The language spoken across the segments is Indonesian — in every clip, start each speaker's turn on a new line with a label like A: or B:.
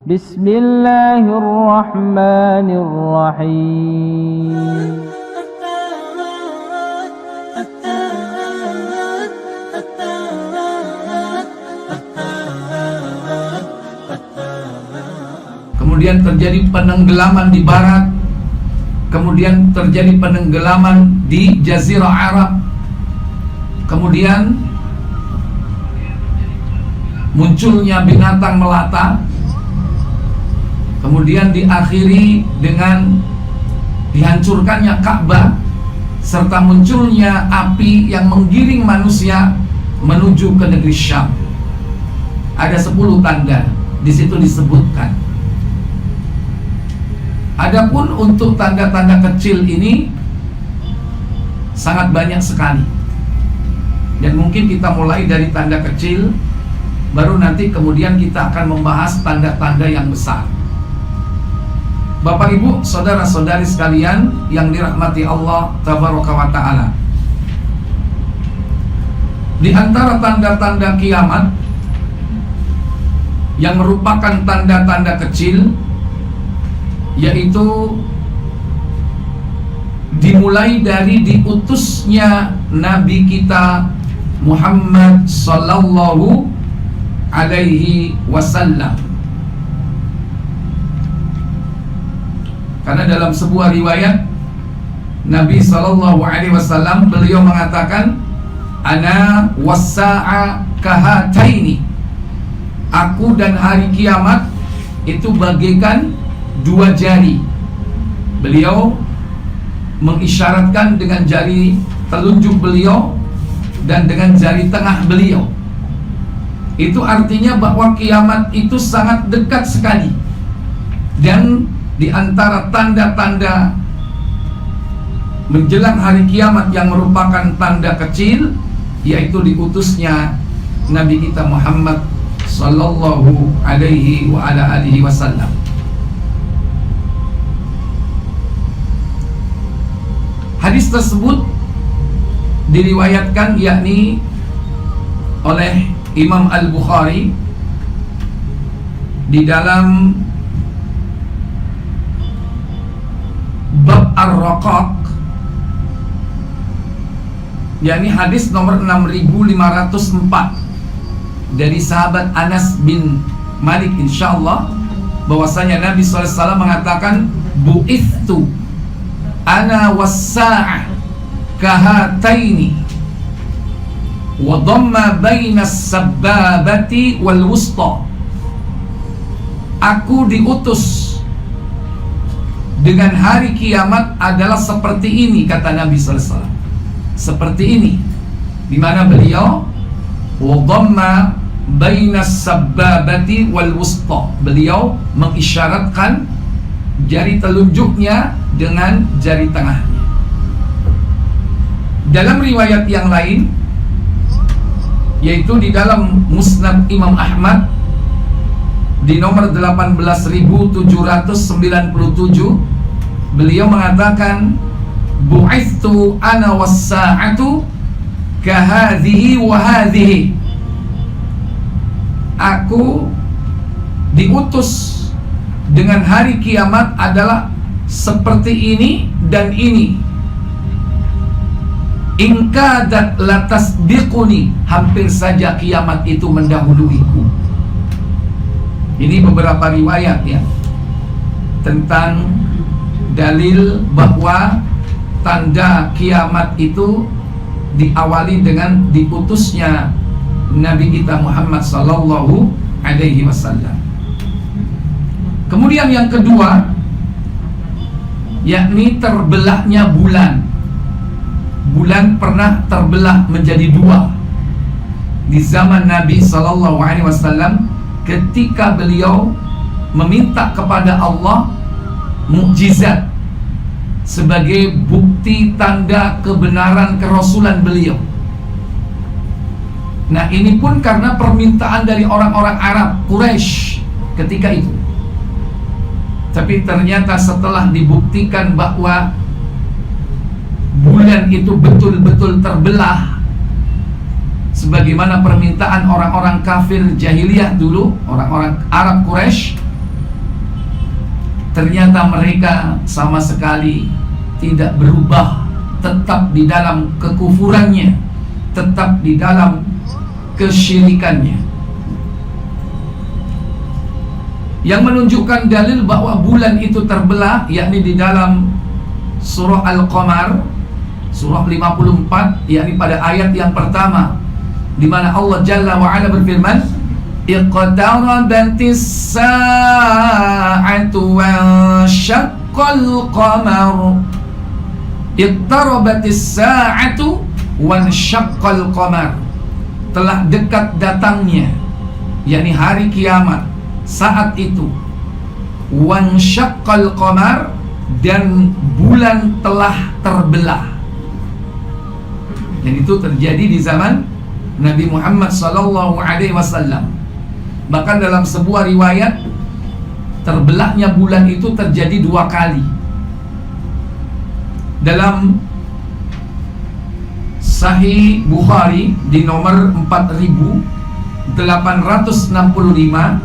A: Bismillahirrahmanirrahim.
B: Kemudian terjadi penenggelaman di barat, kemudian terjadi penenggelaman di Jazirah Arab, kemudian munculnya binatang melata, kemudian diakhiri dengan dihancurkannya Ka'bah serta munculnya api yang menggiring manusia menuju ke negeri Syam. Ada 10 tanda di situ disebutkan. Adapun untuk tanda-tanda kecil ini sangat banyak sekali. Dan mungkin kita mulai dari tanda kecil, baru nanti kemudian kita akan membahas tanda-tanda yang besar. Bapak Ibu, saudara-saudari sekalian yang dirahmati Allah Tabaraka wa Ta'ala, di antara tanda-tanda kiamat yang merupakan tanda-tanda kecil, yaitu dimulai dari diutusnya Nabi kita Muhammad sallallahu alaihi wasallam. Karena dalam sebuah riwayat Nabi sallallahu alaihi wasallam beliau mengatakan, ana wassa'a kahataini, aku dan hari kiamat itu bagaikan 2 jari. Beliau mengisyaratkan dengan jari telunjuk beliau dan dengan jari tengah beliau. Itu artinya bahwa kiamat itu sangat dekat sekali. Dan di antara tanda-tanda menjelang hari kiamat yang merupakan tanda kecil, yaitu diutusnya Nabi kita Muhammad sallallahu alaihi wa ala alihi wasallam. Hadis tersebut diriwayatkan yakni oleh Imam Al-Bukhari di dalam bab Ar-Raqaq, yakni hadis nomor 6504 dari sahabat Anas bin Malik, insyaallah, bahwasanya Nabi SAW mengatakan, bu'ithtu ana was-sa'ah kahataini wa dhamma bainas sabbabati wal wusta. Aku diutus dengan hari kiamat adalah seperti ini, kata Nabi sallallahu alaihi wasallam. Seperti ini, di mana beliau wa dhamma bainas sabbabati wal wusta, beliau mengisyaratkan jari telunjuknya dengan jari tengahnya. Dalam riwayat yang lain, yaitu di dalam Musnad Imam Ahmad di nomor 18.797, beliau mengatakan, bu'ithtu ana was-sa'atu kahadhihi wa hadhihi. Aku diutus dengan hari kiamat adalah seperti ini dan ini. In kadat latasbiquni, hampir saja kiamat itu mendahuluiku. Ini beberapa riwayat ya tentang dalil bahwa tanda kiamat itu diawali dengan diutusnya Nabi kita Muhammad sallallahu alaihi wasallam. Kemudian yang kedua, yakni terbelahnya bulan. Bulan pernah terbelah menjadi 2 di zaman Nabi sallallahu alaihi wasallam ketika beliau meminta kepada Allah mukjizat sebagai bukti tanda kebenaran kerasulan beliau. Nah, ini pun karena permintaan dari orang-orang Arab Quraisy ketika itu. Tapi ternyata setelah dibuktikan bahwa bulan itu betul-betul terbelah sebagaimana permintaan orang-orang kafir jahiliyah dulu, orang-orang Arab Quraisy, ternyata mereka sama sekali tidak berubah, tetap di dalam kekufurannya, tetap di dalam kesyirikannya. Yang menunjukkan dalil bahwa bulan itu terbelah, yakni di dalam surah Al-Qamar, surah 54, yakni pada ayat yang pertama, di mana Allah Jalla wa Ala berfirman, iqtarabatis sa'atu wa syaqqal qamar. Iqtarabatis sa'atu wa syaqqal qamar. Telah dekat datangnya, yakni hari kiamat saat itu. Wa syaqqal qamar, dan bulan telah terbelah. Dan itu terjadi di zaman Nabi Muhammad SAW. Bahkan dalam sebuah riwayat, terbelahnya bulan itu terjadi 2 kali. Dalam Sahih Bukhari di nomor 4865,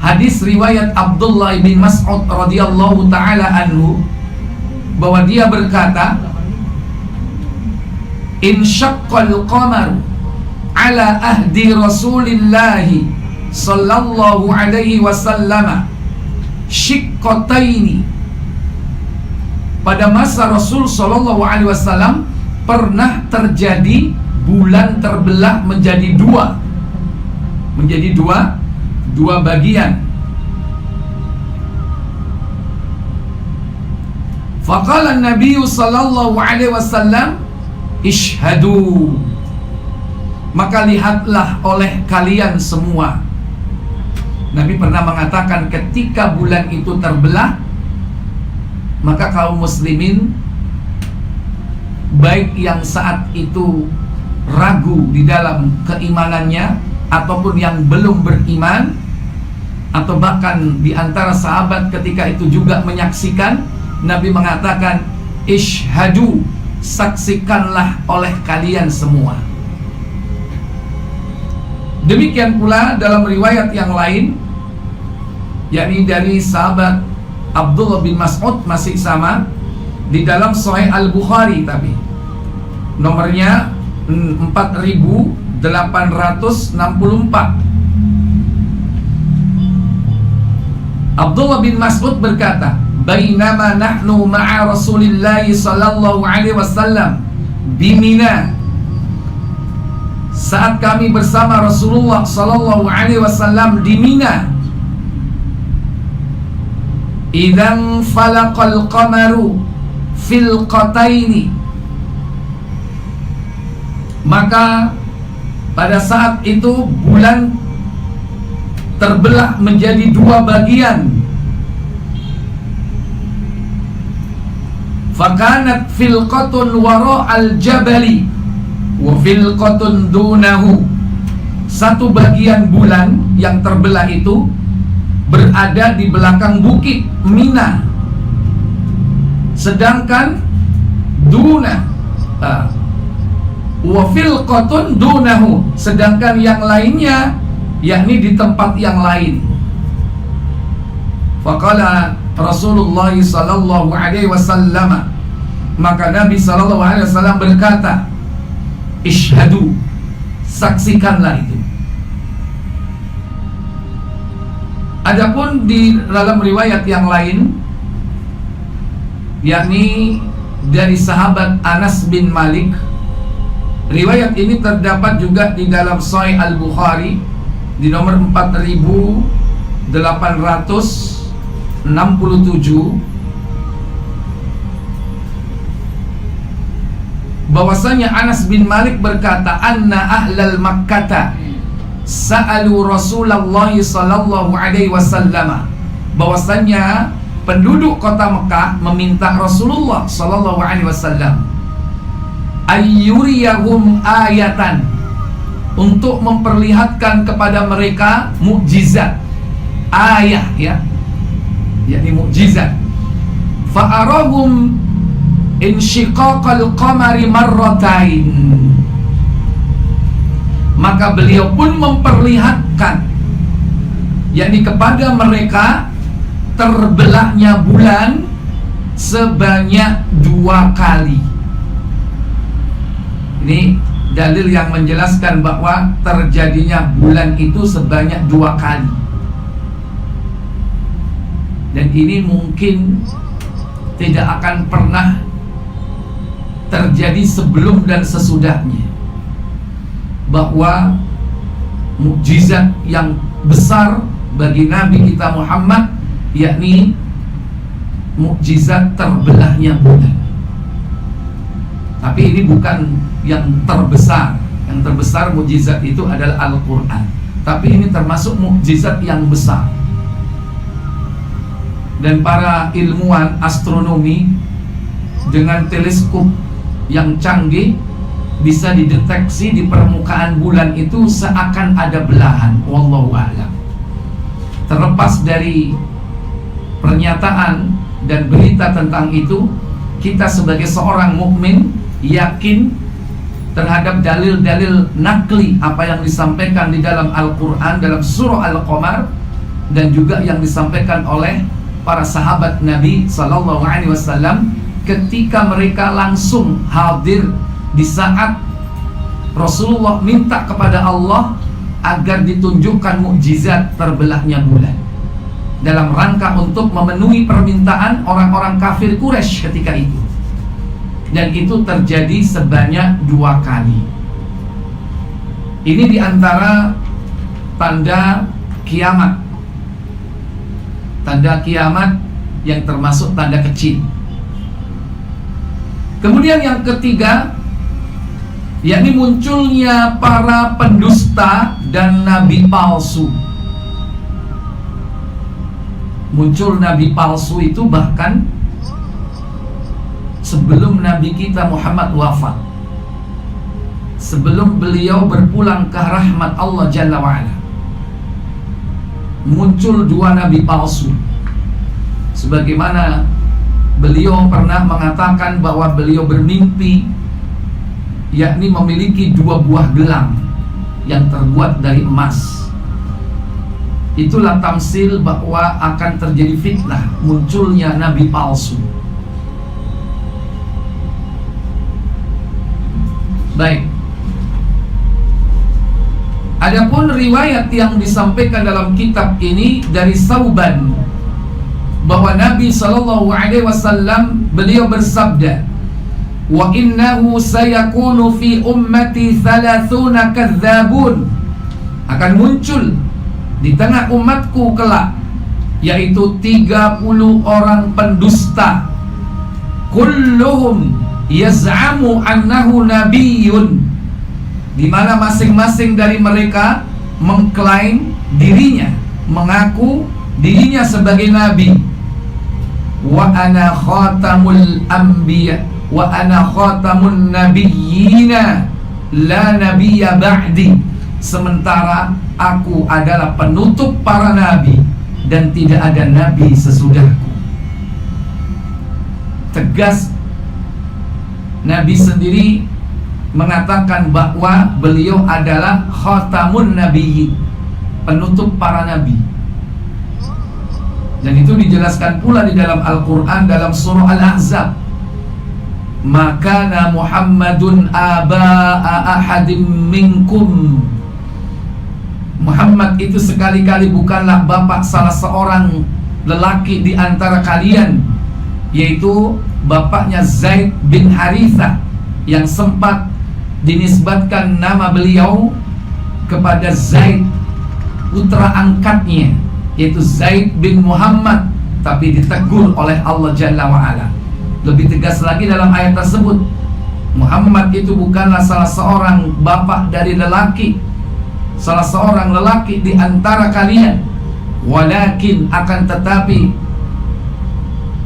B: hadis riwayat Abdullah bin Mas'ud radhiyallahu taala anhu, bahwa dia berkata, insyaqqal qamar ala ahdi Rasulillah sallallahu alaihi wasallam syiqqataini. Pada masa Rasul sallallahu alaihi wasallam pernah terjadi bulan terbelah menjadi 2, menjadi dua bagian. Faqala Nabi sallallahu alaihi wasallam, ishhadu, maka lihatlah oleh kalian semua. Nabi pernah mengatakan ketika bulan itu terbelah, maka kaum muslimin, baik yang saat itu ragu di dalam keimanannya ataupun yang belum beriman, atau bahkan di antara sahabat ketika itu juga menyaksikan, Nabi mengatakan, ishhadu, saksikanlah oleh kalian semua. Demikian pula dalam riwayat yang lain, yakni dari sahabat Abdullah bin Mas'ud, masih sama di dalam Sahih Al-Bukhari, tapi nomornya 4864. Abdullah bin Mas'ud berkata, bainama nahnu ma'a Rasulillah sallallahu alaihi wasallam bimina, saat kami bersama Rasulullah sallallahu alaihi wasallam di Mina, idzan falaqal qamaru fil qataini, maka pada saat itu bulan terbelah menjadi 2 bagian. Fakanat filqatun wara'al jabali wa filqatun dunahu. Satu bagian bulan yang terbelah itu berada di belakang bukit Mina, sedangkan duna wa filqatun dunahu, sedangkan yang lainnya yakni di tempat yang lain. Faqala Rasulullah sallallahu alaihi wasallam, maka Nabi sallallahu alaihi wasallam berkata, ishhadu, saksikanlah itu. Adapun di dalam riwayat yang lain, yakni dari sahabat Anas bin Malik, riwayat ini terdapat juga di dalam Sahih Al-Bukhari di nomor 4867, bahwasanya Anas bin Malik berkata, anna ahlal Makkata sa'alu Rasulullah sallallahu alaihi wasallam, bahwasanya penduduk kota Mekah meminta Rasulullah sallallahu alaihi wasallam ayyuriyahum ayatan, untuk memperlihatkan kepada mereka mukjizat, ayat ya, yakni mukjizat. Fa'arahum insyiqaqal qamari marratain, maka beliau pun memperlihatkan, yakni kepada mereka terbelahnya bulan sebanyak 2 kali. Ini dalil yang menjelaskan bahwa terjadinya bulan itu sebanyak 2 kali. Dan ini mungkin tidak akan pernah terjadi sebelum dan sesudahnya, bahwa mukjizat yang besar bagi Nabi kita Muhammad, yakni mukjizat terbelahnya bulan. Tapi ini bukan yang terbesar. Yang terbesar mukjizat itu adalah Al-Quran. Tapi ini termasuk mukjizat yang besar. Dan para ilmuwan astronomi dengan teleskop yang canggih bisa dideteksi di permukaan bulan itu seakan ada belahan. Wallahu a'lam. Terlepas dari pernyataan dan berita tentang itu, kita sebagai seorang mukmin yakin terhadap dalil-dalil nakli, apa yang disampaikan di dalam Al-Quran, dalam surah Al-Qamar, dan juga yang disampaikan oleh para sahabat Nabi Sallallahu Alaihi Wasallam ketika mereka langsung hadir di saat Rasulullah minta kepada Allah agar ditunjukkan mukjizat terbelahnya bulan, dalam rangka untuk memenuhi permintaan orang-orang kafir Quraisy ketika itu. Dan itu terjadi sebanyak 2 kali. Ini diantara tanda kiamat. Tanda kiamat yang termasuk tanda kecil. Kemudian yang ketiga, yakni munculnya para pendusta dan nabi palsu. Muncul nabi palsu itu bahkan sebelum Nabi kita Muhammad wafat, sebelum beliau berpulang ke rahmat Allah Jalla wa'ala. Muncul 2 nabi palsu. Sebagaimana beliau pernah mengatakan bahwa beliau bermimpi, yakni memiliki 2 buah gelang yang terbuat dari emas. Itulah tamsil bahwa akan terjadi fitnah, munculnya nabi palsu. Baik. Adapun riwayat yang disampaikan dalam kitab ini dari Sauban, bahwa Nabi Sallallahu Alaihi Wasallam beliau bersabda, wa innahu sayakunu fi ummati 30 kadzabun, akan muncul di tengah umatku kelak yaitu 30 orang pendusta, kulluhum yaz'amu annahu nabiyyun, di mana masing-masing dari mereka mengklaim dirinya, mengaku dirinya sebagai nabi. Wa ana khatamul anbiya wa ana khatamun nabiyyina la nabiyya ba'di, sementara aku adalah penutup para nabi dan tidak ada nabi sesudahku. Tegas Nabi sendiri mengatakan bahwa beliau adalah khatamun nabiyyin, penutup para nabi. Dan itu dijelaskan pula di dalam Al-Quran dalam surah Al-Ahzab, makana Muhammadun aba'a ahadim minkum, Muhammad itu sekali-kali bukanlah bapak salah seorang lelaki di antara kalian, yaitu bapaknya Zaid bin Harithah, yang sempat dinisbatkan nama beliau kepada Zaid putra angkatnya, yaitu Zaid bin Muhammad, tapi ditegur oleh Allah Jalla wa'ala. Lebih tegas lagi dalam ayat tersebut, Muhammad itu bukanlah salah seorang bapak dari lelaki, salah seorang lelaki di antara kalian, walakin akan tetapi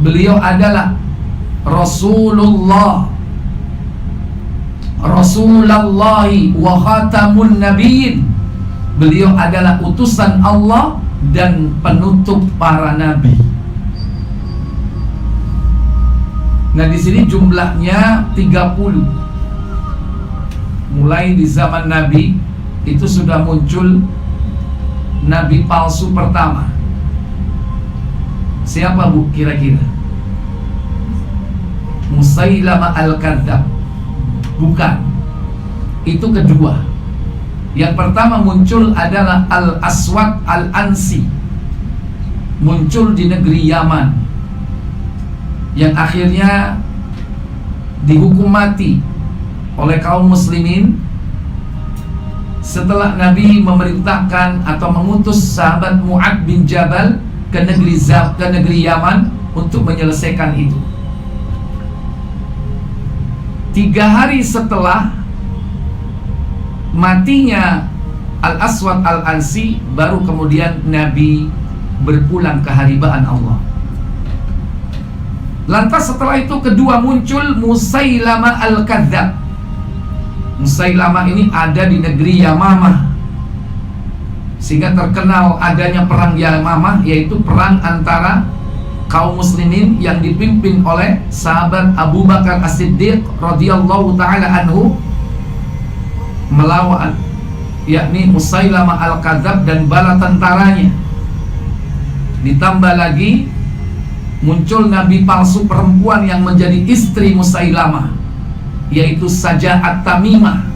B: beliau adalah Rasulullah, Rasulullahi wa khatamun nabiyyin, beliau adalah utusan Allah dan penutup para nabi. Nah, di sini jumlahnya 30. Mulai di zaman Nabi itu sudah muncul nabi palsu pertama. Siapa Bu kira-kira? Musailamah al-Kadzab. Bukan. Itu kedua. Yang pertama muncul adalah Al-Aswad Al-Ansi, muncul di negeri Yaman, yang akhirnya dihukum mati oleh kaum muslimin setelah Nabi memerintahkan atau mengutus sahabat Mu'ad bin Jabal ke negeri Yaman untuk menyelesaikan itu. 3 hari setelah matinya Al-Aswad Al-Ansi, baru kemudian Nabi berpulang ke haribaan Allah. Lantas setelah itu kedua muncul Musailamah Al-Kadzab. Musailamah ini ada di negeri Yamamah, sehingga terkenal adanya perang Yamamah, yaitu perang antara kaum muslimin yang dipimpin oleh sahabat Abu Bakar As-Siddiq radhiyallahu taala anhu melawan yakni Musailamah Al-Kadzab dan bala tentaranya. Ditambah lagi muncul nabi palsu perempuan yang menjadi istri Musailamah, yaitu Saja'at Tamimah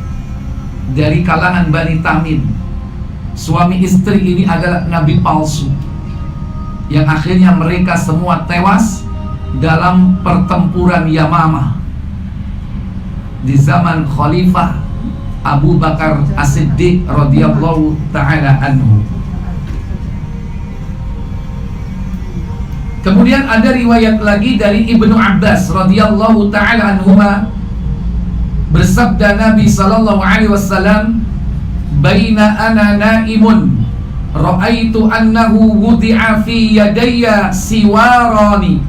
B: dari kalangan Bani Tamim. Suami istri ini adalah nabi palsu, yang akhirnya mereka semua tewas dalam pertempuran Yamamah di zaman Khalifah Abu Bakar As-Siddiq radhiyallahu taala anhu. Kemudian ada riwayat lagi dari Ibnu Abbas radhiyallahu taala anhuma, bersabda Nabi sallallahu alaihi wasallam, "Baina ana naimun ra'aitu annahu wudi'a fi yadayya siwarani."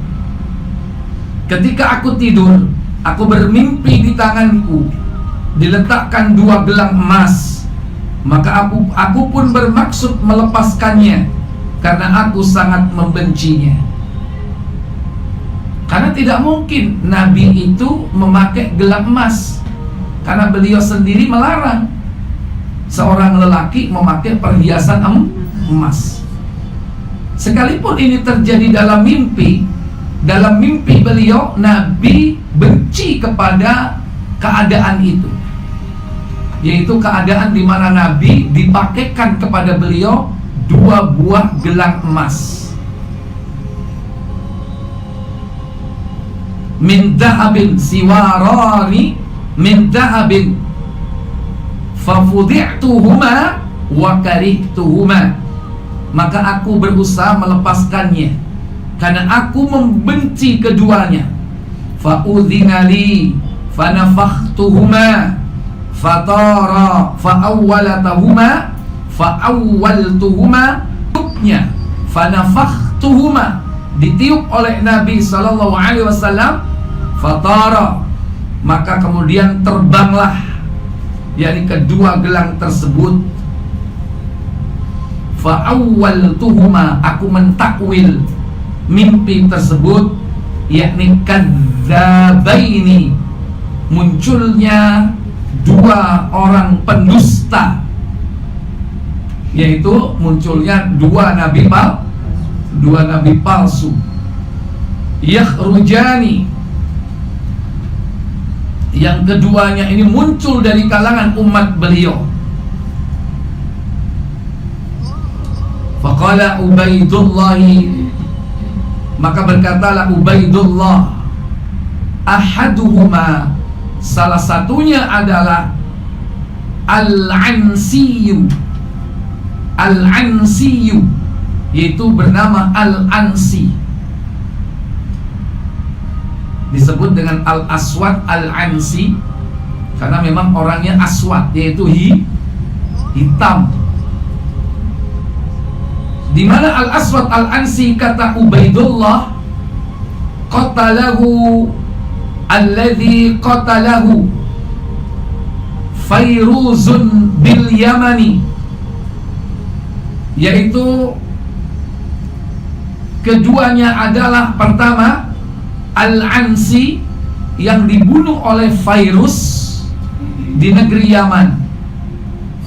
B: Ketika aku tidur, aku bermimpi di tanganku diletakkan 2 gelang emas. Maka aku pun bermaksud melepaskannya karena aku sangat membencinya. Karena tidak mungkin Nabi itu memakai gelang emas, karena beliau sendiri melarang seorang lelaki memakai perhiasan emas. Sekalipun ini terjadi dalam mimpi beliau, Nabi benci kepada keadaan itu, yaitu keadaan di mana Nabi dipakaikan kepada beliau 2 buah gelang emas. Min dahabin siwarani min dahabin fafudi'tuhuma wa karihtuhuma. Maka aku berusaha melepaskannya karena aku membenci keduanya. Fa'udhina li fanafakhtuhuma fatara fa'awwalatahuma fa'awwaltuhuma tuknya fanafakhtuhuma, ditiup oleh Nabi sallallahu alaihi wasallam, fatara, maka kemudian terbanglah yakni kedua gelang tersebut. Fa'awwaltuhuma, aku mentakwil mimpi tersebut, yakni kadzabaini, munculnya 2 orang pendusta, yaitu munculnya 2 nabi palsu. Yakhrujani, yang keduanya ini muncul dari kalangan umat beliau. Faqala Ubaidullah, maka berkatalah Ubaidullah, ahaduhuma, salah satunya adalah Al-Ansiyu. Al-Ansiyu, yaitu bernama Al-Ansi, disebut dengan Al-Aswad Al-Ansi karena memang orangnya aswad, yaitu hitam. Di mana Al-Aswad Al-Ansi, kata Ubaidullah, qatalahu alladhi qatalahu Fairuzun bil Yamani, yaitu keduanya adalah pertama Al-Ansi yang dibunuh oleh Fairuz di negeri Yaman.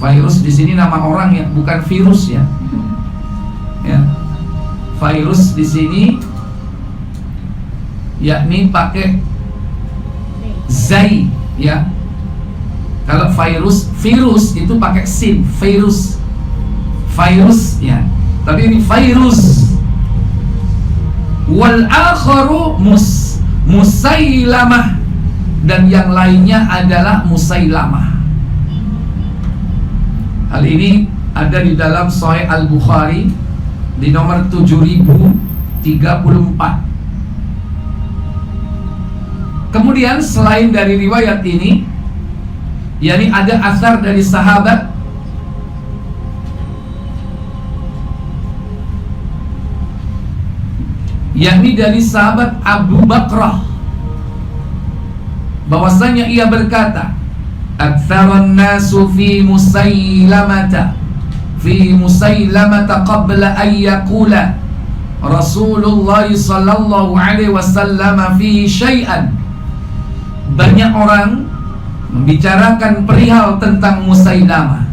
B: Fairuz di sini nama orang ya, bukan virus ya. Ya. Fairuz di sini yakni pakai zai, ya. Kalau virus itu pakai sin, virus, ya. Tapi ini virus. Wal akharu Musailamah, dan yang lainnya adalah Musailamah. Hal ini ada di dalam Sahih Al-Bukhari di nomor 7034. Kemudian selain dari riwayat ini, yakni ada asar dari sahabat yakni dari sahabat Abu Bakrah, bahwasanya ia berkata, "Aktsarun nasu fi Musailamata qabla an yaqula Rasulullah sallallahu alaihi wasallam fi syai'an." Banyak orang membicarakan perihal tentang Musailamah.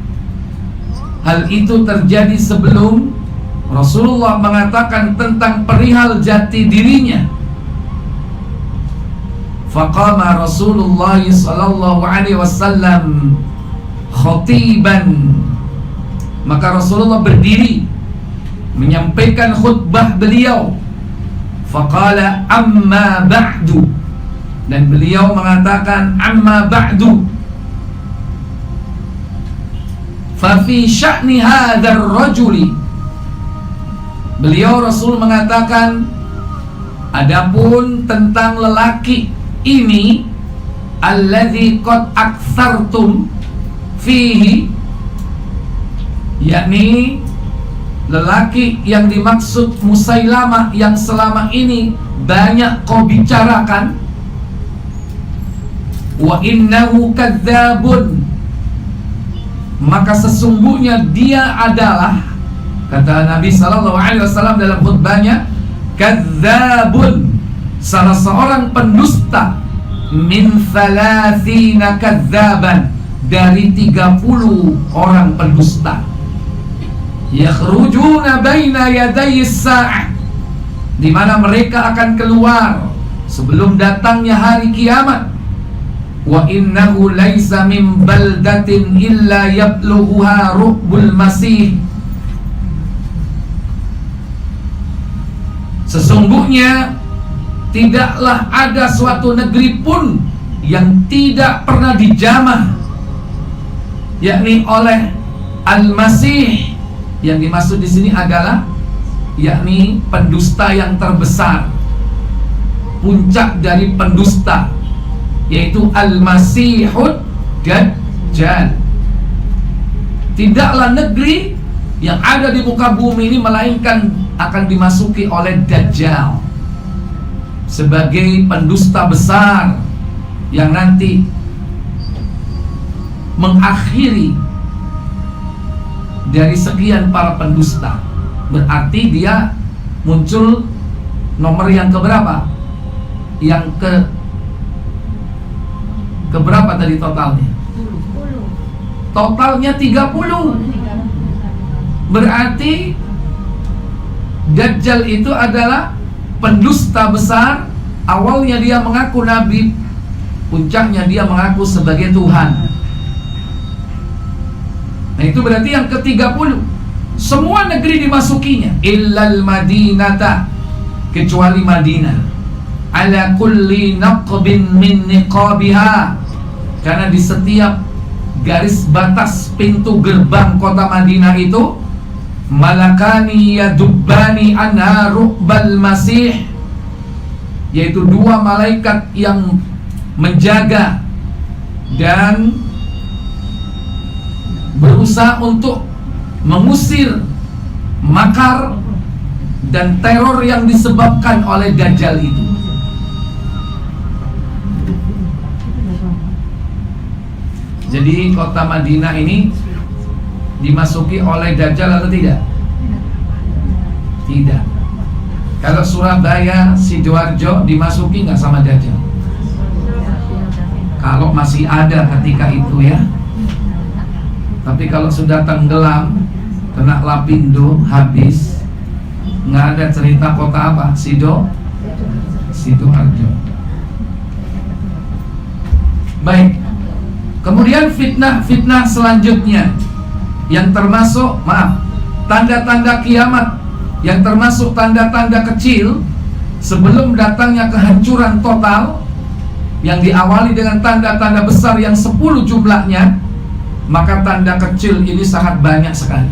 B: Hal itu terjadi sebelum Rasulullah mengatakan tentang perihal jati dirinya. Faqama Rasulullah sallallahu alaihi wasallam khatiban, maka Rasulullah berdiri menyampaikan khutbah beliau. Faqala amma ba'du, dan beliau mengatakan amma ba'du, fa fi sya'ni hadzal rajuli. Beliau Rasul mengatakan, adapun tentang lelaki ini, alladzi qad aktsartum fihi, yakni lelaki yang dimaksud Musailamah yang selama ini banyak kau bicarakan, wa innahu kadzabun, maka sesungguhnya dia adalah, kata Nabi sallallahu alaihi wasallam dalam khutbahnya, kadzabun, salah seorang pendusta, min 30 kadzaban, dari 30 orang pendusta, yakhrujuna baina yaday as-sa'ah, di mana mereka akan keluar sebelum datangnya hari kiamat. Wa innahu laisa min baldatin illa yablughuha rubbul masih, sesungguhnya tidaklah ada suatu negeri pun yang tidak pernah dijamah, yakni oleh Al-Masih. Yang dimaksud di sini adalah yakni pendusta yang terbesar, puncak dari pendusta, yaitu Al-Masihud Dajjal. Tidaklah negeri yang ada di muka bumi ini melainkan akan dimasuki oleh Dajjal sebagai pendusta besar yang nanti mengakhiri dari sekian para pendusta. Berarti dia muncul nomor yang keberapa? Yang keberapa tadi totalnya? Totalnya 30. Berarti Dajjal itu adalah pendusta besar. Awalnya dia mengaku nabi, puncaknya dia mengaku sebagai Tuhan. Nah itu berarti yang ke-30. Semua negeri dimasukinya, illal Madinata, kecuali Madinah. Ala kulli naqbin min niqabiha, karena di setiap garis batas pintu gerbang kota Madinah itu, malakani yadubbani anha ru'bal masih, yaitu 2 malaikat yang menjaga dan berusaha untuk mengusir makar dan teror yang disebabkan oleh Dajjal itu. Jadi kota Madinah ini dimasuki oleh Dajjal atau tidak? Tidak. Kalau Surabaya, Sidoarjo dimasuki nggak sama Dajjal? Kalau masih ada ketika itu ya. Tapi kalau sudah tenggelam, kena lapindo, habis, nggak ada cerita kota apa? Sidoarjo. Baik. Kemudian fitnah selanjutnya yang termasuk, tanda-tanda kiamat, yang termasuk tanda-tanda kecil sebelum datangnya kehancuran total, yang diawali dengan tanda-tanda besar yang 10 jumlahnya, maka tanda kecil ini sangat banyak sekali.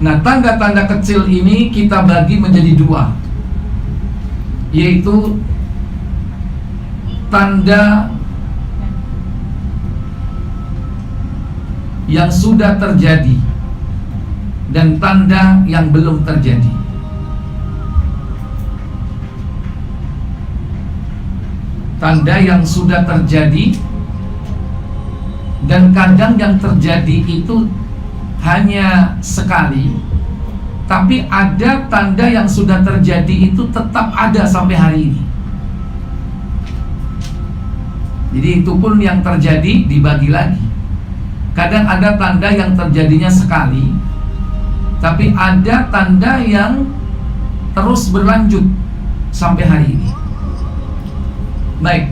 B: Nah, tanda-tanda kecil ini kita bagi menjadi dua, yaitu tanda yang sudah terjadi dan tanda yang belum terjadi. Tanda yang sudah terjadi, dan kadang yang terjadi itu hanya sekali, tapi ada tanda yang sudah terjadi itu tetap ada sampai hari ini. Jadi itu pun yang terjadi dibagi lagi. Kadang ada tanda yang terjadinya sekali, tapi ada tanda yang terus berlanjut sampai hari ini. Baik,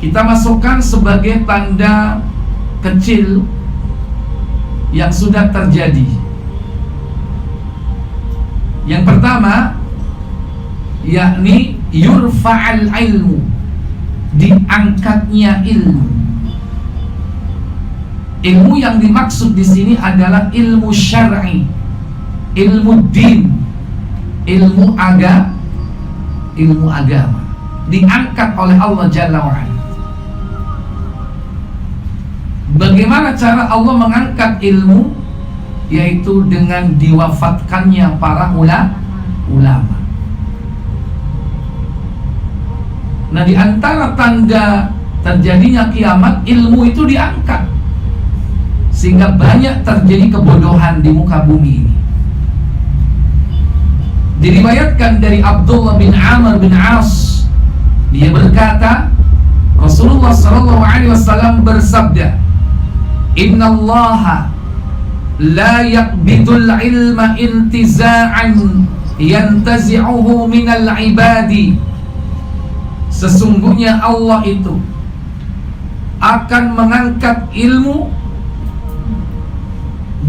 B: kita masukkan sebagai tanda kecil yang sudah terjadi. Yang pertama, yakni yurfa'al ilmu, diangkatnya ilmu. Ilmu yang dimaksud di sini adalah ilmu syar'i, ilmu din, ilmu agama, diangkat oleh Allah Jalla wa'ala. Bagaimana cara Allah mengangkat ilmu? Yaitu dengan diwafatkannya para ulama. Nah, di antara tanda terjadinya kiamat, ilmu itu diangkat, sehingga banyak terjadi kebodohan di muka bumi ini. Diriwayatkan dari Abdullah bin Amr bin As, dia berkata, Rasulullah SAW bersabda, Inna Allah la yaqbidul ilma intiza'an yantazi'uhu minal ibadi. Sesungguhnya Allah itu akan mengangkat ilmu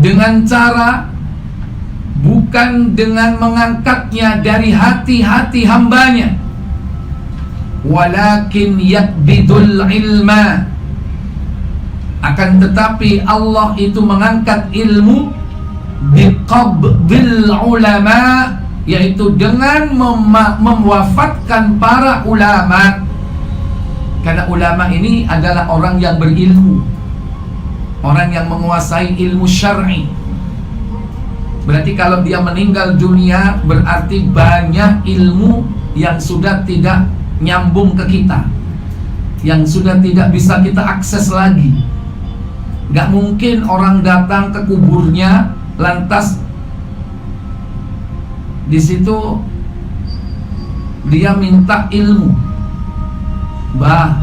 B: dengan cara bukan dengan mengangkatnya dari hati-hati hambanya, walakin yakbidul ilma, akan tetapi Allah itu mengangkat ilmu biqabdil ulama, yaitu dengan mewafatkan para ulama. Karena ulama ini adalah orang yang berilmu, orang yang menguasai ilmu syar'i. Berarti kalau dia meninggal dunia, berarti banyak ilmu yang sudah tidak nyambung ke kita, yang sudah tidak bisa kita akses lagi. Gak mungkin orang datang ke kuburnya, lantas di situ dia minta ilmu. Mbah,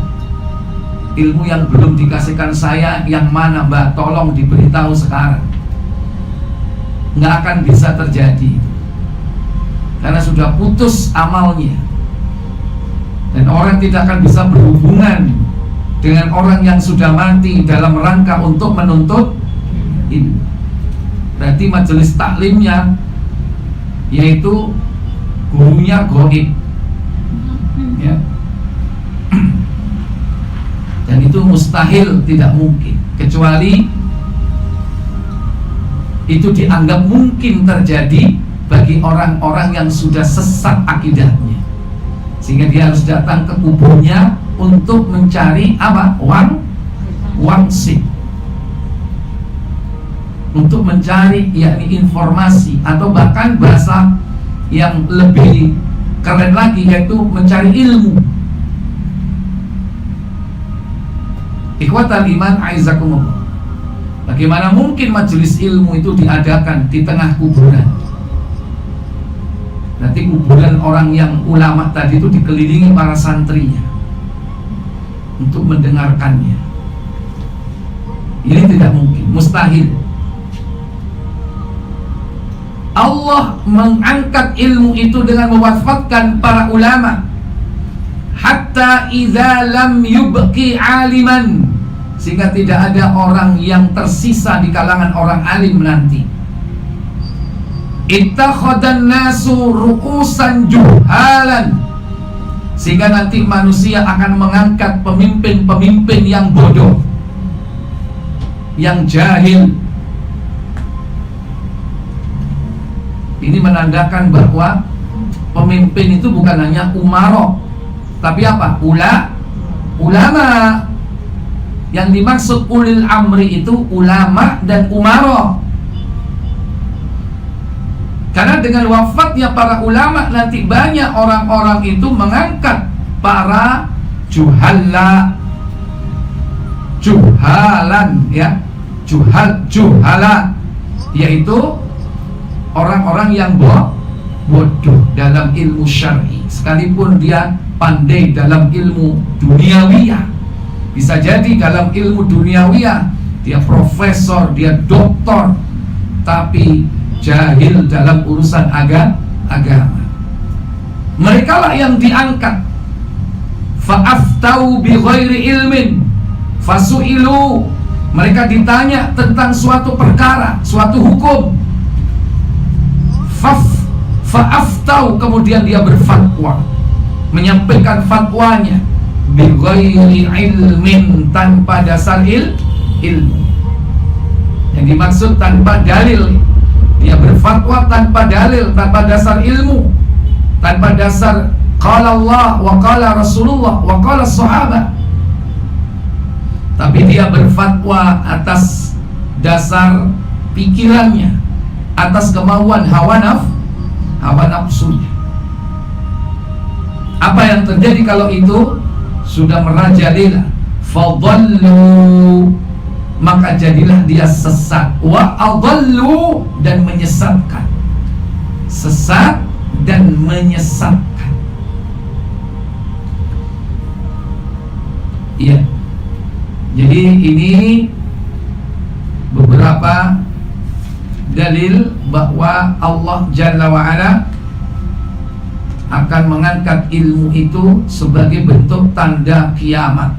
B: ilmu yang belum dikasihkan saya yang mana, Mbah? Tolong diberitahu sekarang. Nggak akan bisa terjadi, karena sudah putus amalnya. Dan orang tidak akan bisa berhubungan dengan orang yang sudah mati dalam rangka untuk menuntut ilmu. Berarti majelis taklimnya, yaitu gurunya gaib, ya. Dan itu mustahil, tidak mungkin, kecuali itu dianggap mungkin terjadi bagi orang-orang yang sudah sesat akidahnya, sehingga dia harus datang ke kuburnya untuk mencari apa? Wangsit, untuk mencari yakni informasi, atau bahkan bahasa yang lebih keren lagi, yaitu mencari ilmu. Ikhwatal iman aizakumullah. Bagaimana mungkin majelis ilmu itu diadakan di tengah kuburan? Berarti kuburan orang yang ulama tadi itu dikelilingi para santrinya untuk mendengarkannya. Ini tidak mungkin, mustahil. Allah Allah mengangkat ilmu itu dengan mewafatkan para ulama, hatta idza lam yubqi aliman, sehingga tidak ada orang yang tersisa di kalangan orang alim nanti. Ittakhadan nasu ru'usan juhalan, sehingga nanti manusia akan mengangkat pemimpin-pemimpin yang bodoh, yang jahil. Ini menandakan bahwa pemimpin itu bukan hanya umaro, tapi apa? Ulama. Yang dimaksud ulil amri itu ulama dan umaro. Karena dengan wafatnya para ulama, nanti banyak orang-orang itu mengangkat para juhalan, ya, juhala, yaitu orang-orang yang bodoh dalam ilmu syar'i, sekalipun dia pandai dalam ilmu duniawiyah. Bisa jadi dalam ilmu duniawiyah dia profesor, dia doktor, tapi jahil dalam urusan agama. Mereka lah yang diangkat. Fa'aftau bi ghairi ilmin fasu'ilu, mereka ditanya tentang suatu perkara, suatu hukum. Fa'aftau, kemudian dia berfatwa, menyampaikan fatwanya bi ghairi ilmin, tanpa dasar ilmu. Yang dimaksud tanpa dalil. Dia berfatwa tanpa dalil, tanpa dasar ilmu, tanpa dasar qala Allah wa qala Rasulullah wa qala sahabat. Tapi dia berfatwa atas dasar pikirannya, atas kemauan hawa nafsunya. Apa yang terjadi kalau itu sudah merajalela? Fadallu, maka jadilah dia sesat. Wa adallu, dan menyesatkan. Sesat dan menyesatkan. Iya. Jadi ini beberapa dalil bahwa Allah Jalla wa'ala akan mengangkat ilmu itu sebagai bentuk tanda kiamat.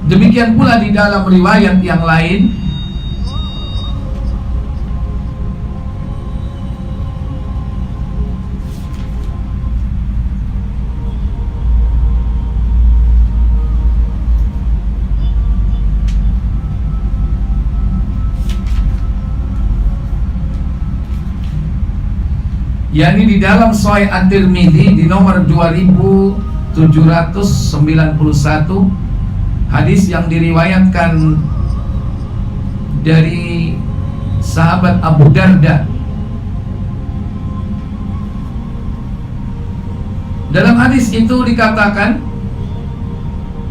B: Demikian pula di dalam riwayat yang lain, yakni di dalam Sahih At-Tirmidzi di nomor 2791, hadis yang diriwayatkan dari sahabat Abu Darda. Dalam hadis itu dikatakan,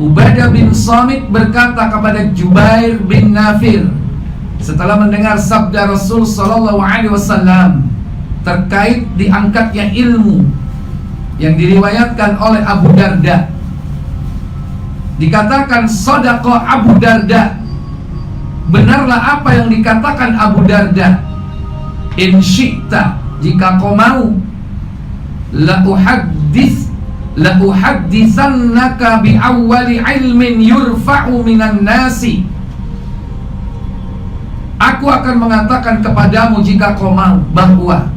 B: Ubadah bin Samit berkata kepada Jubair bin Nafir setelah mendengar sabda Rasul sallallahu alaihi wasallam terkait diangkatnya ilmu yang diriwayatkan oleh Abu Darda. Dikatakan shadaqa Abu Darda, benarlah apa yang dikatakan Abu Darda. In syi'ta, jika kau mau, la uhadditsannaka bi awwali ilmin yurfa'u minan nasi. Aku akan mengatakan kepadamu jika kau mau bahwa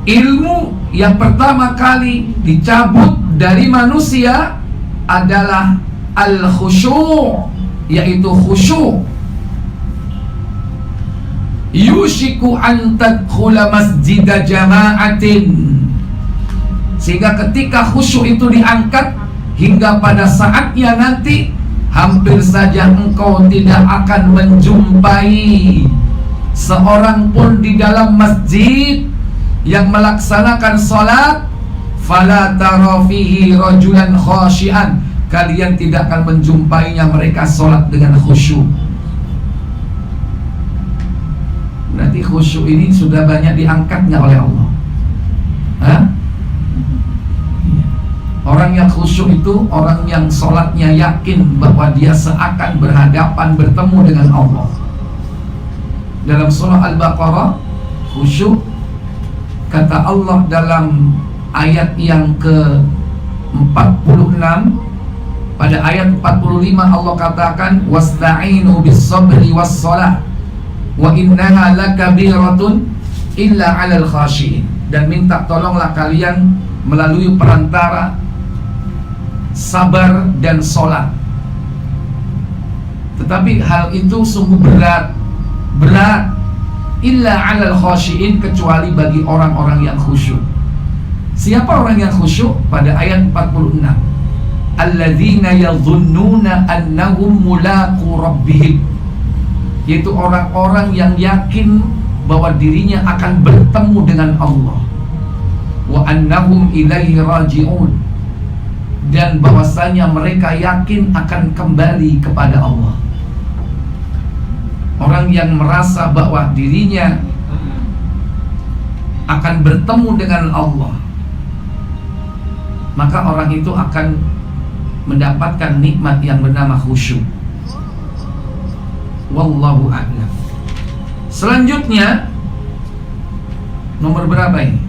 B: ilmu yang pertama kali dicabut dari manusia adalah al-khusyu', yaitu khusyuk. Yushiku an tadkhula masjida jama'atin, sehingga ketika khusyuk itu diangkat, hingga pada saatnya nanti hampir saja engkau tidak akan menjumpai seorang pun di dalam masjid yang melaksanakan salat, fala tara fihi rajulan khashian, kalian tidak akan menjumpainya mereka salat dengan khusyuk. Berarti khusyuk ini sudah banyak diangkatnya oleh Allah. Hah? Orang yang khusyuk itu orang yang salatnya yakin bahwa dia seakan berhadapan bertemu dengan Allah. dalam surah Al-Baqarah, khusyuk, kata Allah dalam ayat yang ke-46, pada ayat 45 Allah katakan, wasta'inu bis-sabri was-shalah wa innaha lakabiratun illa 'alal khashiin, dan minta tolonglah kalian melalui perantara sabar dan sholat. Tetapi hal itu sungguh berat illa 'alal khashiin, kecuali bagi orang-orang yang khusyuk. Siapa orang yang khusyuk? Pada ayat 46, alladzina yadhunnuna annahum mulaqu rabbihim, yaitu orang-orang yang yakin bahwa dirinya akan bertemu dengan Allah, wa annahum ilaihi raji'un, dan bahwasanya mereka yakin akan kembali kepada Allah. Orang yang merasa bahwa dirinya akan bertemu dengan Allah, maka orang itu akan mendapatkan nikmat yang bernama khusyuk. Wallahu a'lam. Selanjutnya, nomor berapa ini?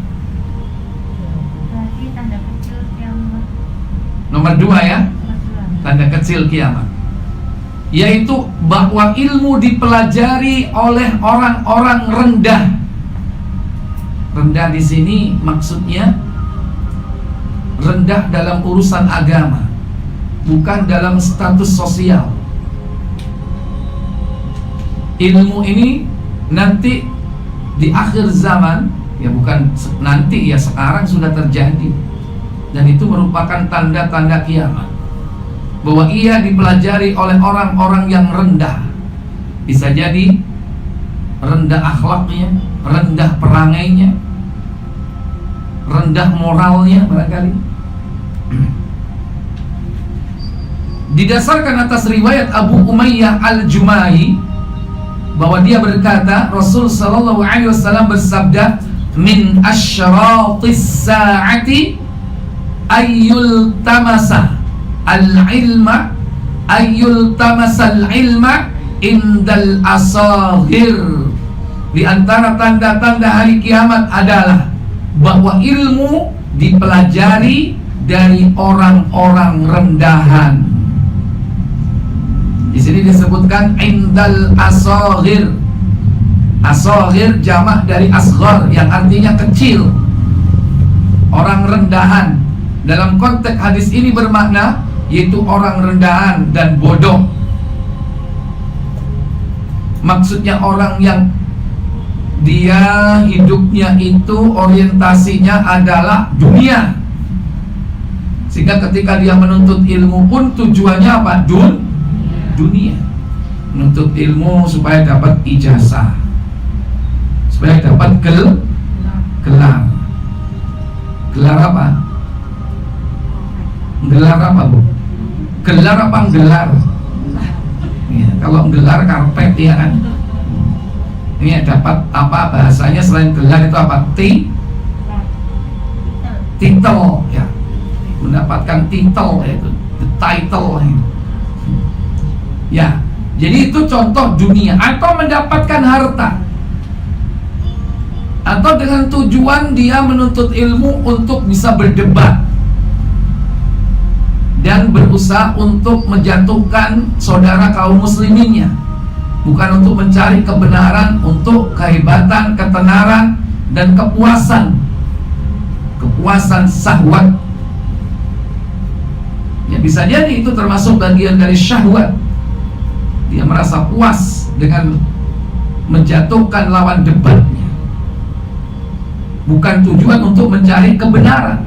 B: Nomor 2 ya, tanda kecil kiamat, yaitu bahwa ilmu dipelajari oleh orang-orang rendah. Rendah di sini maksudnya rendah dalam urusan agama, bukan dalam status sosial. Ilmu ini nanti di akhir zaman, ya bukan nanti, ya sekarang sudah terjadi, dan itu merupakan tanda-tanda kiamat, bahwa ia dipelajari oleh orang-orang yang rendah. Bisa jadi rendah akhlaknya, rendah perangainya, rendah moralnya barangkali. Didasarkan atas riwayat Abu Umayyah Al-Jumahi, bahwa dia berkata, Rasul sallallahu alaihi wasallam bersabda, min asyratis sa'ati ayyul tamasa al-ilma ayyul tamasal ilma indal asaghir. Di antara tanda-tanda hari kiamat adalah bahwa ilmu dipelajari dari orang-orang rendahan. Di sini disebutkan indal asaghir. Asaghir jamak dari asghar, yang artinya kecil, orang rendahan. Dalam konteks hadis ini bermakna yaitu orang rendahan dan bodoh. Maksudnya orang yang dia hidupnya itu orientasinya adalah dunia, sehingga ketika dia menuntut ilmu pun tujuannya apa? Dunia. Menuntut ilmu supaya dapat ijazah, supaya dapat gelar. Gelar apa? Gelar apa, Bu? Gelar apa gelar? Ya, kalau gelar karpet ya kan. Ini dapat apa bahasanya selain gelar itu apa? Titel ya. Mendapatkan titel, yaitu the title. Ya, jadi itu contoh dunia. Atau mendapatkan harta, atau dengan tujuan dia menuntut ilmu untuk bisa berdebat dan berusaha untuk menjatuhkan saudara kaum musliminnya, bukan untuk mencari kebenaran, untuk kehebatan, ketenaran, dan kepuasan syahwat. Ya, bisa jadi itu termasuk bagian dari syahwat. Dia merasa puas dengan menjatuhkan lawan debatnya, bukan tujuan untuk mencari kebenaran.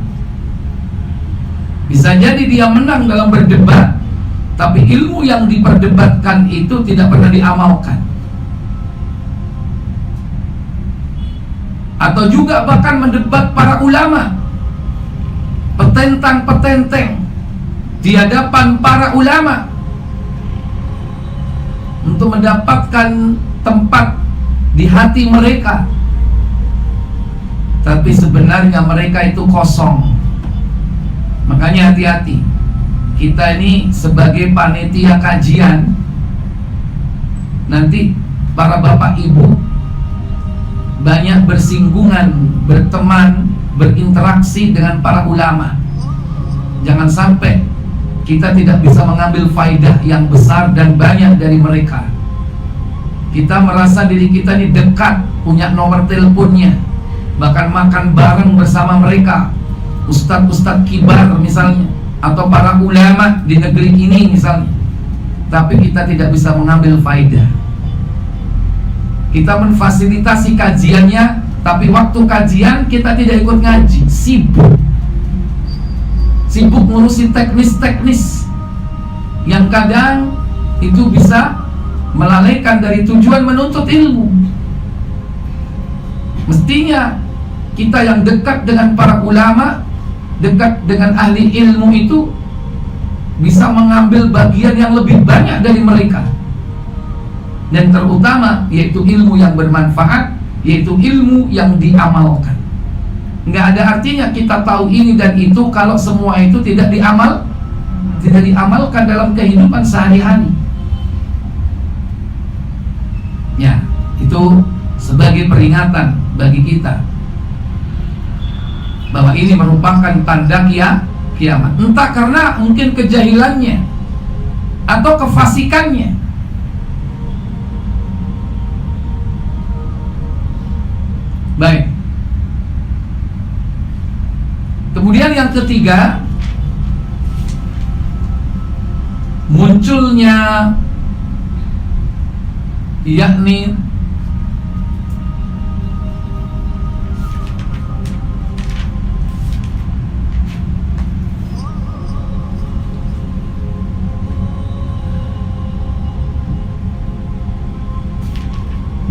B: Bisa jadi dia menang dalam berdebat, tapi ilmu yang diperdebatkan itu tidak pernah diamalkan. Atau juga bahkan mendebat para ulama, petentang-petenteng di hadapan para ulama, untuk mendapatkan tempat di hati mereka, tapi sebenarnya mereka itu kosong. Makanya hati-hati. Kita ini sebagai panitia kajian, nanti para bapak ibu banyak bersinggungan, berteman, berinteraksi dengan para ulama. Jangan sampai kita tidak bisa mengambil faidah yang besar dan banyak dari mereka. Kita merasa diri kita ini dekat, punya nomor teleponnya, bahkan makan bareng bersama mereka, ustadz-ustadz kibar misalnya, atau para ulama di negeri ini misalnya. Tapi kita tidak bisa mengambil faidah. Kita memfasilitasi kajiannya, tapi waktu kajian kita tidak ikut ngaji, sibuk ngurusin teknis-teknis yang kadang itu bisa melalaikan dari tujuan menuntut ilmu. Mestinya kita yang dekat dengan para ulama, dekat dengan ahli ilmu itu bisa mengambil bagian yang lebih banyak dari mereka. Dan terutama yaitu ilmu yang bermanfaat, yaitu ilmu yang diamalkan. Nggak ada artinya kita tahu ini dan itu kalau semua itu tidak diamalkan dalam kehidupan sehari-hari. Ya, itu sebagai peringatan bagi kita bahwa ini merupakan tanda kiamat. Entah karena mungkin kejahilannya atau kefasikannya. Baik. Kemudian yang ketiga, munculnya yakni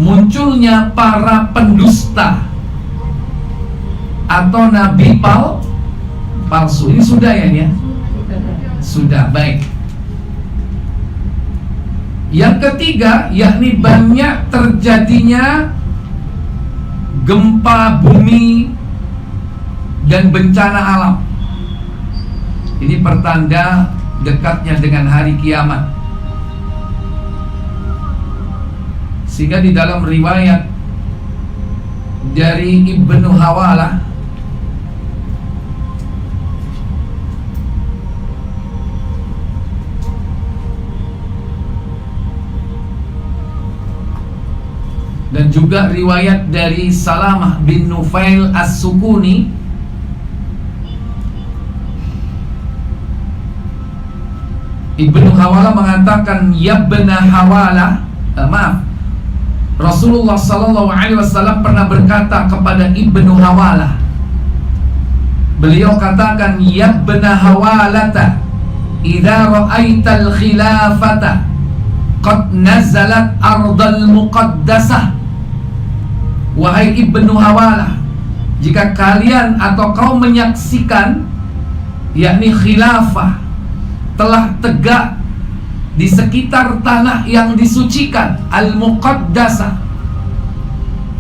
B: munculnya para pendusta atau nabi palsu. Ini sudah ya? Sudah, baik. Yang ketiga, yakni banyak terjadinya gempa bumi dan bencana alam. Ini pertanda dekatnya dengan hari kiamat. Sehingga di dalam riwayat dari Ibnu Hawalah dan juga riwayat dari Salamah bin Nufail As-Sukuni, Ibnu Hawalah mengatakan, Yabna Hawalah, Rasulullah sallallahu alaihi wasallam pernah berkata kepada Ibnu Hawalah. Beliau katakan, Yabna Hawalata, idza ra'aital khilafata qad nazalat ardal muqaddasah. Wahai Ibnu Hawalah, jika kalian atau kau menyaksikan yakni khilafah telah tegak di sekitar tanah yang disucikan, al-muqaddasah,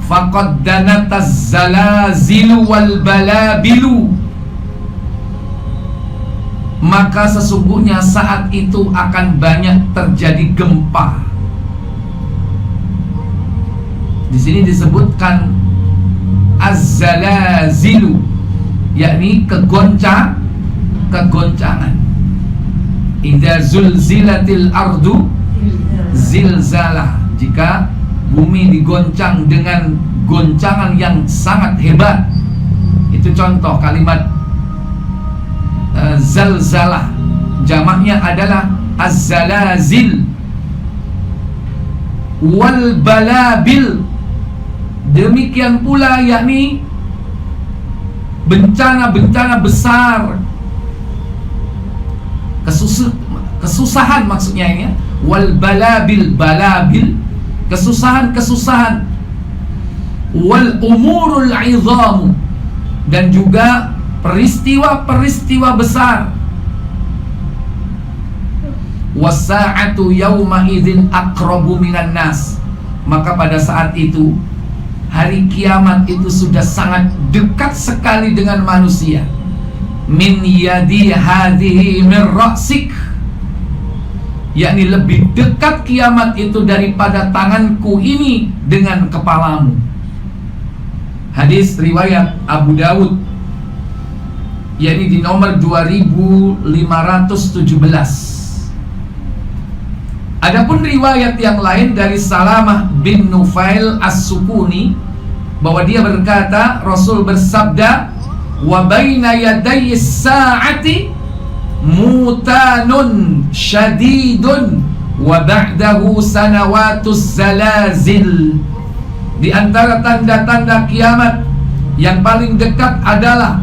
B: faqad danataz zalazilu wal balabilu, maka sesungguhnya saat itu akan banyak terjadi gempa. Di sini disebutkan az-zalazilu, yakni kegoncangan. Idza zulzilatil ardu zilzalah, jika bumi digoncang dengan goncangan yang sangat hebat. Itu contoh kalimat zalzalah, jamaknya adalah az-zalazil. Wal balabil, demikian pula yakni bencana-bencana besar, kesusahan maksudnya ini ya. Wal balabil, kesusahan. Wal umurul idhamu, dan juga peristiwa-peristiwa besar. Wasa'atu yawma idzin aqrabu minan nas, maka pada saat itu hari kiamat itu sudah sangat dekat sekali dengan manusia. Min yadi hadhihi min ra'sik, yakni lebih dekat kiamat itu daripada tanganku ini dengan kepalamu. Hadis riwayat Abu Dawud, yakni di nomor 2517. Adapun riwayat yang lain dari Salamah bin Nufail As-Sukuni, bahwa dia berkata, Rasul bersabda, wa baina yaday sa'ati mutanun syadidun wa ba'dahu sanawatuz zalazil. Di antara tanda-tanda kiamat yang paling dekat adalah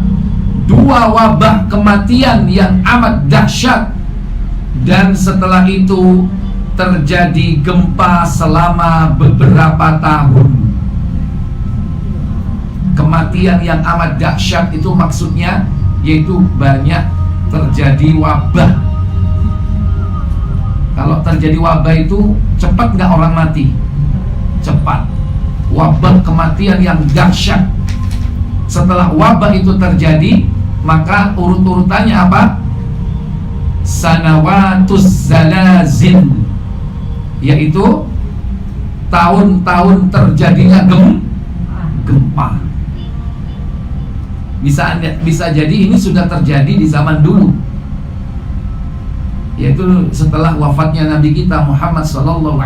B: dua wabah kematian yang amat dahsyat, dan setelah itu terjadi gempa selama beberapa tahun. Kematian yang amat dahsyat itu maksudnya yaitu banyak terjadi wabah. Kalau terjadi wabah itu cepat nggak orang mati? Cepat. Wabah kematian yang dahsyat. Setelah wabah itu terjadi, maka urut-urutannya apa? Sanawatuz zalazil, yaitu tahun-tahun terjadinya gempa. Bisa jadi ini sudah terjadi di zaman dulu, yaitu setelah wafatnya Nabi kita Muhammad SAW.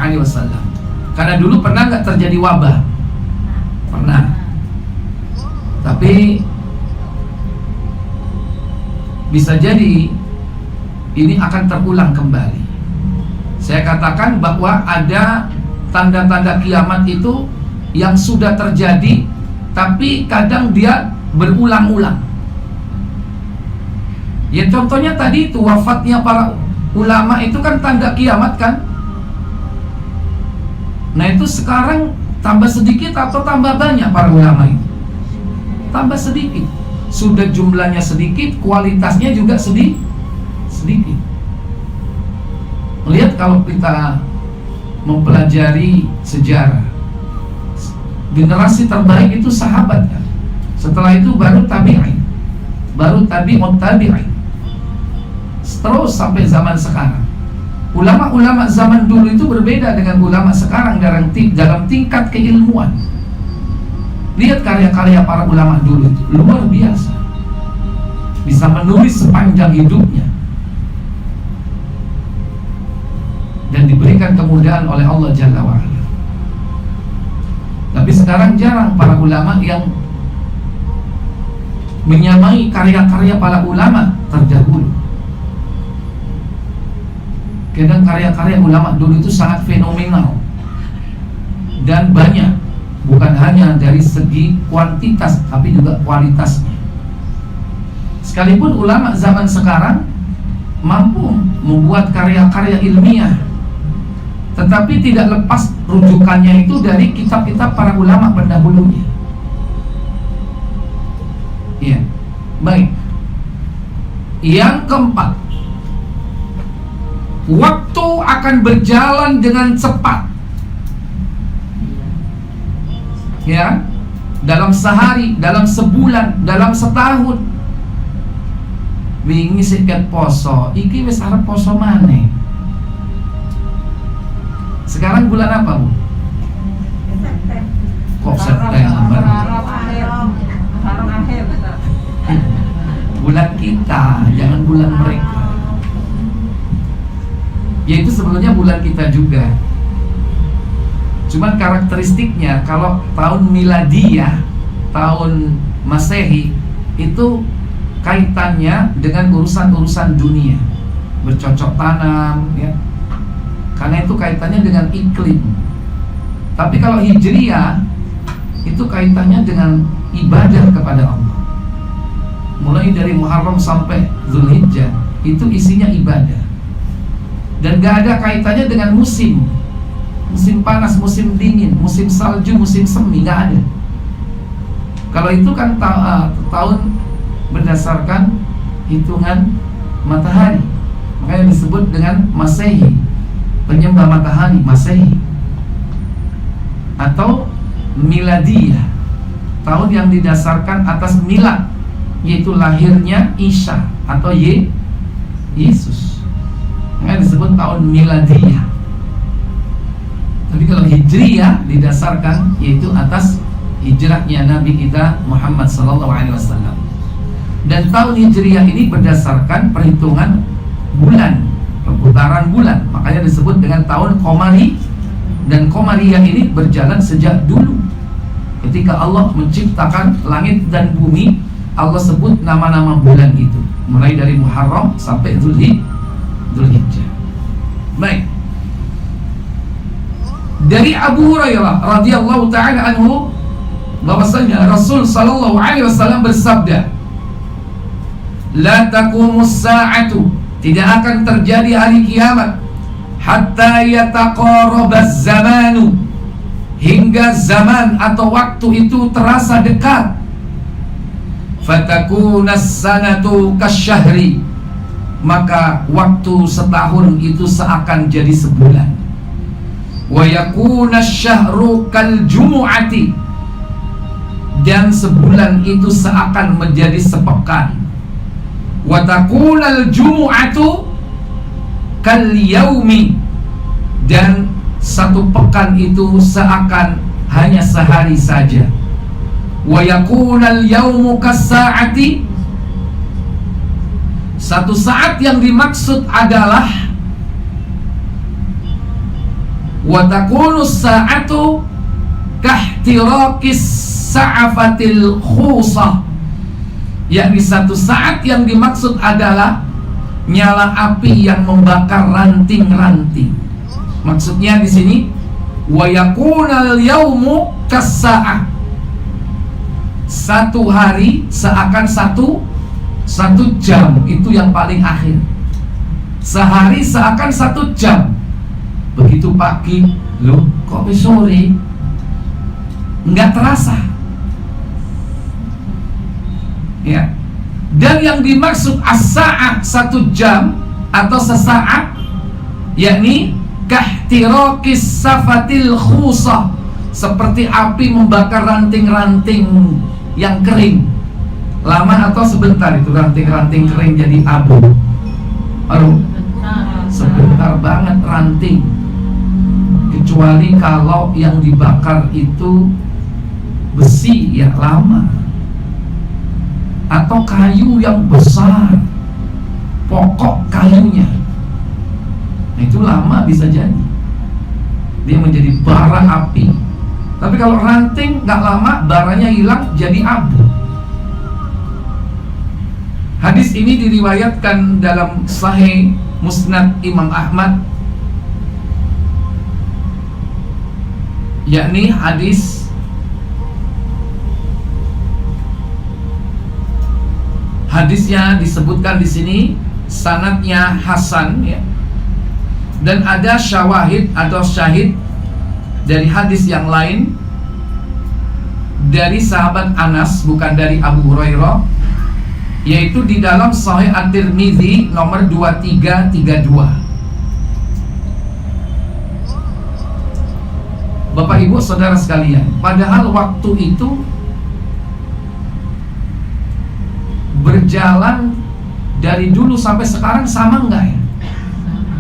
B: Karena dulu pernah nggak terjadi wabah? Pernah. Tapi bisa jadi ini akan terulang kembali. Saya katakan bahwa ada tanda-tanda kiamat itu yang sudah terjadi, tapi kadang dia berulang-ulang. Ya contohnya tadi itu wafatnya para ulama itu kan tanda kiamat kan. Nah itu sekarang tambah sedikit atau tambah banyak para ulama itu? Tambah sedikit. Sudah jumlahnya sedikit, kualitasnya juga sedikit. Lihat kalau kita mempelajari sejarah, generasi terbaik itu sahabat kan. Setelah itu baru tabi'in, baru tabi'ut tabi'in, terus sampai zaman sekarang. Ulama-ulama zaman dulu itu berbeda dengan ulama sekarang dalam tingkat keilmuan. Lihat karya-karya para ulama dulu itu luar biasa, bisa menulis sepanjang hidupnya dan diberikan kemudahan oleh Allah Jalla wa'ala. Tapi sekarang jarang para ulama yang menyamai karya-karya para ulama terdahulu. Kadang karya-karya ulama dulu itu sangat fenomenal dan banyak, bukan hanya dari segi kuantitas tapi juga kualitasnya. Sekalipun ulama zaman sekarang mampu membuat karya-karya ilmiah, tetapi tidak lepas rujukannya itu dari kitab-kitab para ulama pendahulunya. Ya, baik. Yang keempat, waktu akan berjalan dengan cepat. Ya, dalam sehari, dalam sebulan, dalam setahun. Wingi seket poso, iki wis arep poso maneh. Sekarang bulan apa, Bu? Kok September? Bulan kita, jangan bulan mereka. Yaitu sebetulnya bulan kita juga. Cuman karakteristiknya kalau tahun miladiyah, tahun Masehi itu kaitannya dengan urusan-urusan dunia, bercocok tanam, ya. Karena itu kaitannya dengan iklim. Tapi kalau Hijriyah itu kaitannya dengan ibadah kepada Allah. Mulai dari Muharram sampai Zulhijjah itu isinya ibadah. Dan gak ada kaitannya dengan musim. Musim panas, musim dingin, musim salju, musim semi, gak ada. Kalau itu kan tahun berdasarkan hitungan matahari, makanya disebut dengan Masehi, penyembah matahari, Masehi. Atau Miladiyah, tahun yang didasarkan atas milad, yaitu lahirnya Isa atau Yesus. Nggak disebut tahun miladiyah. Tapi kalau hijriyah didasarkan yaitu atas hijrahnya Nabi kita Muhammad SAW. Dan tahun hijriyah ini berdasarkan perhitungan bulan, perputaran bulan. Makanya disebut dengan tahun Qamari. Dan Qamariyah ini berjalan sejak dulu. Ketika Allah menciptakan langit dan bumi, Allah sebut nama-nama bulan itu, mulai dari Muharram sampai Dzulhijjah. Baik. Dari Abu Hurairah radhiyallahu taala anhu bahwasanya Rasul sallallahu alaihi wasallam bersabda, "La taqumus sa'atu," tidak akan terjadi hari kiamat, hatta yataqarabaz zamanu, hingga zaman atau waktu itu terasa dekat. Fatakunas sanatu kasyahri, maka waktu setahun itu seakan jadi sebulan. Wa yakunas syahru kal jumu'ati, dan sebulan itu seakan menjadi sepekan. Wa takunal jumu'atu kal yaumi, dan satu pekan itu seakan hanya sehari saja. Wa yakunal yaumu kas-sa'ati, satu saat yang dimaksud adalah wa takunus sa'atu kahtirakis sa'afatil khusah, yakni satu saat yang dimaksud adalah nyala api yang membakar ranting-ranting. Maksudnya di sini wa yakunal yaumu kas-sa'ah, satu hari seakan satu jam, itu yang paling akhir. Sehari seakan 1 jam. Begitu pagi, loh kok sore, nggak terasa ya. Dan yang dimaksud as-sa'ah 1 jam atau sesaat, yakni kahtirakis safatil khusah, seperti api membakar ranting-ranting yang kering. Lama atau sebentar itu ranting-ranting kering jadi abu? Aduh, sebentar banget ranting. Kecuali kalau yang dibakar itu besi, ya lama. Atau kayu yang besar, pokok kayunya, nah, itu lama bisa jadi. Dia menjadi bara api. Tapi kalau ranting nggak lama, baranya hilang jadi abu. Hadis ini diriwayatkan dalam Sahih Musnad Imam Ahmad, yakni hadisnya disebutkan di sini sanadnya hasan ya. Dan ada syawahid atau syahid dari hadis yang lain dari sahabat Anas, bukan dari Abu Hurairah, yaitu di dalam Sahih At-Tirmidzi nomor 2332. Bapak Ibu Saudara sekalian, padahal waktu itu berjalan dari dulu sampai sekarang sama enggak ya?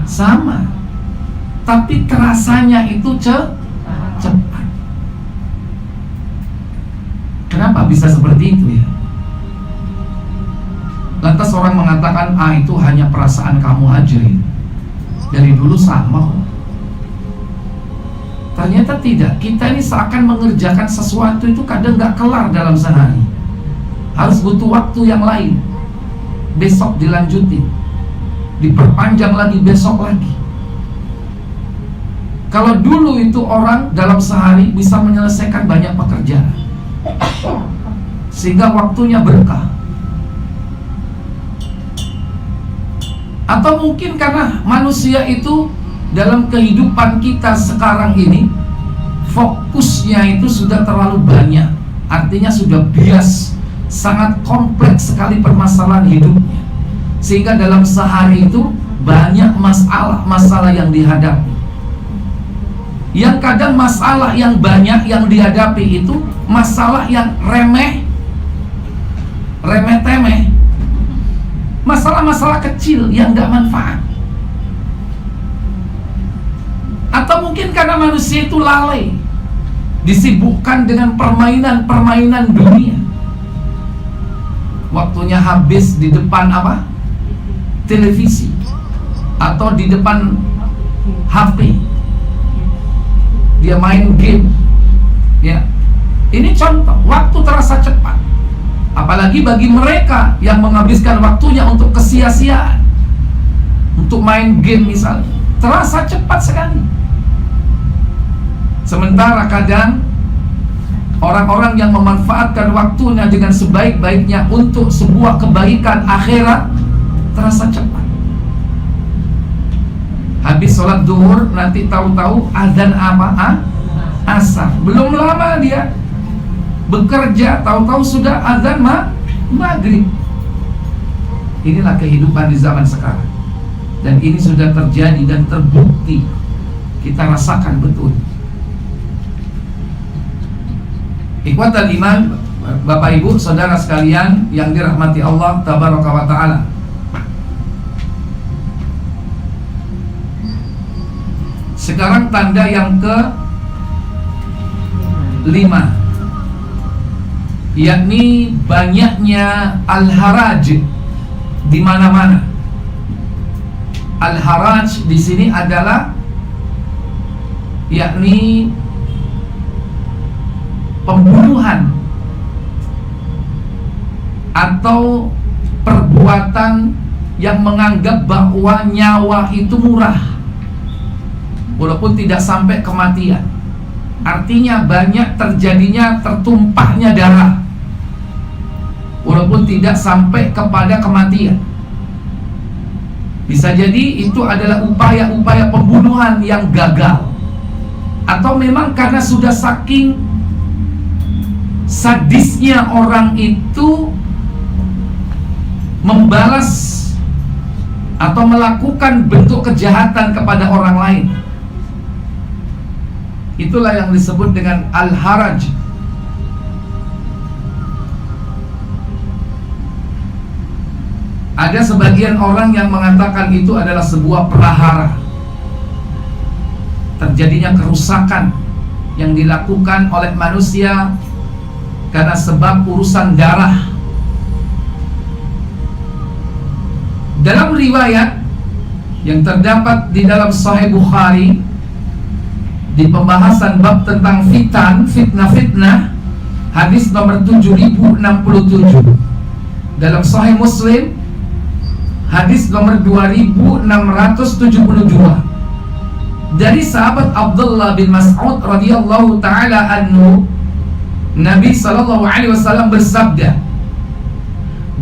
B: Sama. Tapi terasanya itu cepat. Kenapa bisa seperti itu ya? Lantas orang mengatakan, itu hanya perasaan kamu aja ya. Dari dulu sama. Ternyata tidak. Kita ini seakan mengerjakan sesuatu itu kadang gak kelar dalam sehari. Harus butuh waktu yang lain. Besok dilanjutin, diperpanjang lagi, besok lagi. Kalau dulu itu orang dalam sehari bisa menyelesaikan banyak pekerjaan, sehingga waktunya berkah. Atau mungkin karena manusia itu dalam kehidupan kita sekarang ini fokusnya itu sudah terlalu banyak. Artinya sudah bias, sangat kompleks sekali permasalahan hidupnya, sehingga dalam sehari itu banyak masalah yang dihadapi. Yang kadang masalah yang banyak yang dihadapi itu masalah yang remeh-temeh, masalah-masalah kecil yang gak manfaat. Atau mungkin karena manusia itu lalai, disibukkan dengan permainan-permainan dunia. Waktunya habis di depan apa? Televisi atau di depan HP. Dia main game. Ya. Ini contoh, waktu terasa cepat. Apalagi bagi mereka yang menghabiskan waktunya untuk kesia-siaan, untuk main game misalnya, terasa cepat sekali. Sementara kadang orang-orang yang memanfaatkan waktunya dengan sebaik-baiknya untuk sebuah kebaikan akhirat terasa cepat. Habis sholat duhur, nanti tahu-tahu azan apa? Asar. Belum lama dia bekerja, tahu-tahu sudah azan maghrib. Inilah kehidupan di zaman sekarang. Dan ini sudah terjadi dan terbukti. Kita rasakan betul. Ikhwatal iman, Bapak Ibu, saudara sekalian yang dirahmati Allah tabaraka wa ta'ala. Sekarang tanda yang ke-5, yakni banyaknya al-haraj di mana-mana. Al-haraj di sini adalah yakni pembunuhan atau perbuatan yang menganggap bahwa nyawa itu murah walaupun tidak sampai kematian. Artinya banyak terjadinya tertumpahnya darah walaupun tidak sampai kepada kematian. Bisa jadi itu adalah upaya-upaya pembunuhan yang gagal, atau memang karena sudah saking sadisnya orang itu membalas atau melakukan bentuk kejahatan kepada orang lain. Itulah yang disebut dengan al-haraj. Ada sebagian orang yang mengatakan itu adalah sebuah prahara, terjadinya kerusakan yang dilakukan oleh manusia karena sebab urusan darah. Dalam riwayat yang terdapat di dalam Sahih Bukhari, di pembahasan bab tentang fitnah, hadis nomor 7067. Dalam Sahih Muslim, hadis nomor 2672, dari sahabat Abdullah bin Mas'ud radhiyallahu taala anhu, Nabi sallallahu alaihi wasallam bersabda,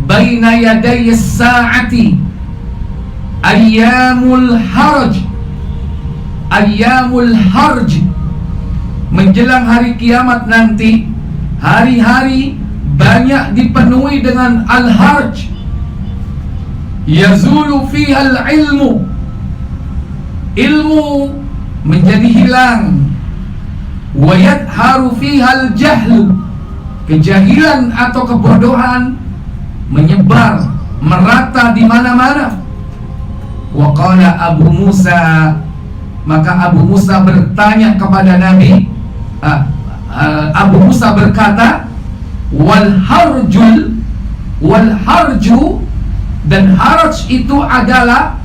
B: "Baina yaday as-sa'ati ayyamul haraj." Ayyamul harj, menjelang hari kiamat nanti, hari-hari banyak dipenuhi dengan al-harj. Yazulu fiha al-ilmu, ilmu menjadi hilang. Wa yadharu fiha al-jahlu, kejahilan atau kebodohan menyebar merata di mana-mana. Wa qala Abu Musa, maka Abu Musa bertanya kepada Nabi, Abu Musa berkata, wal harju, dan haraj itu adalah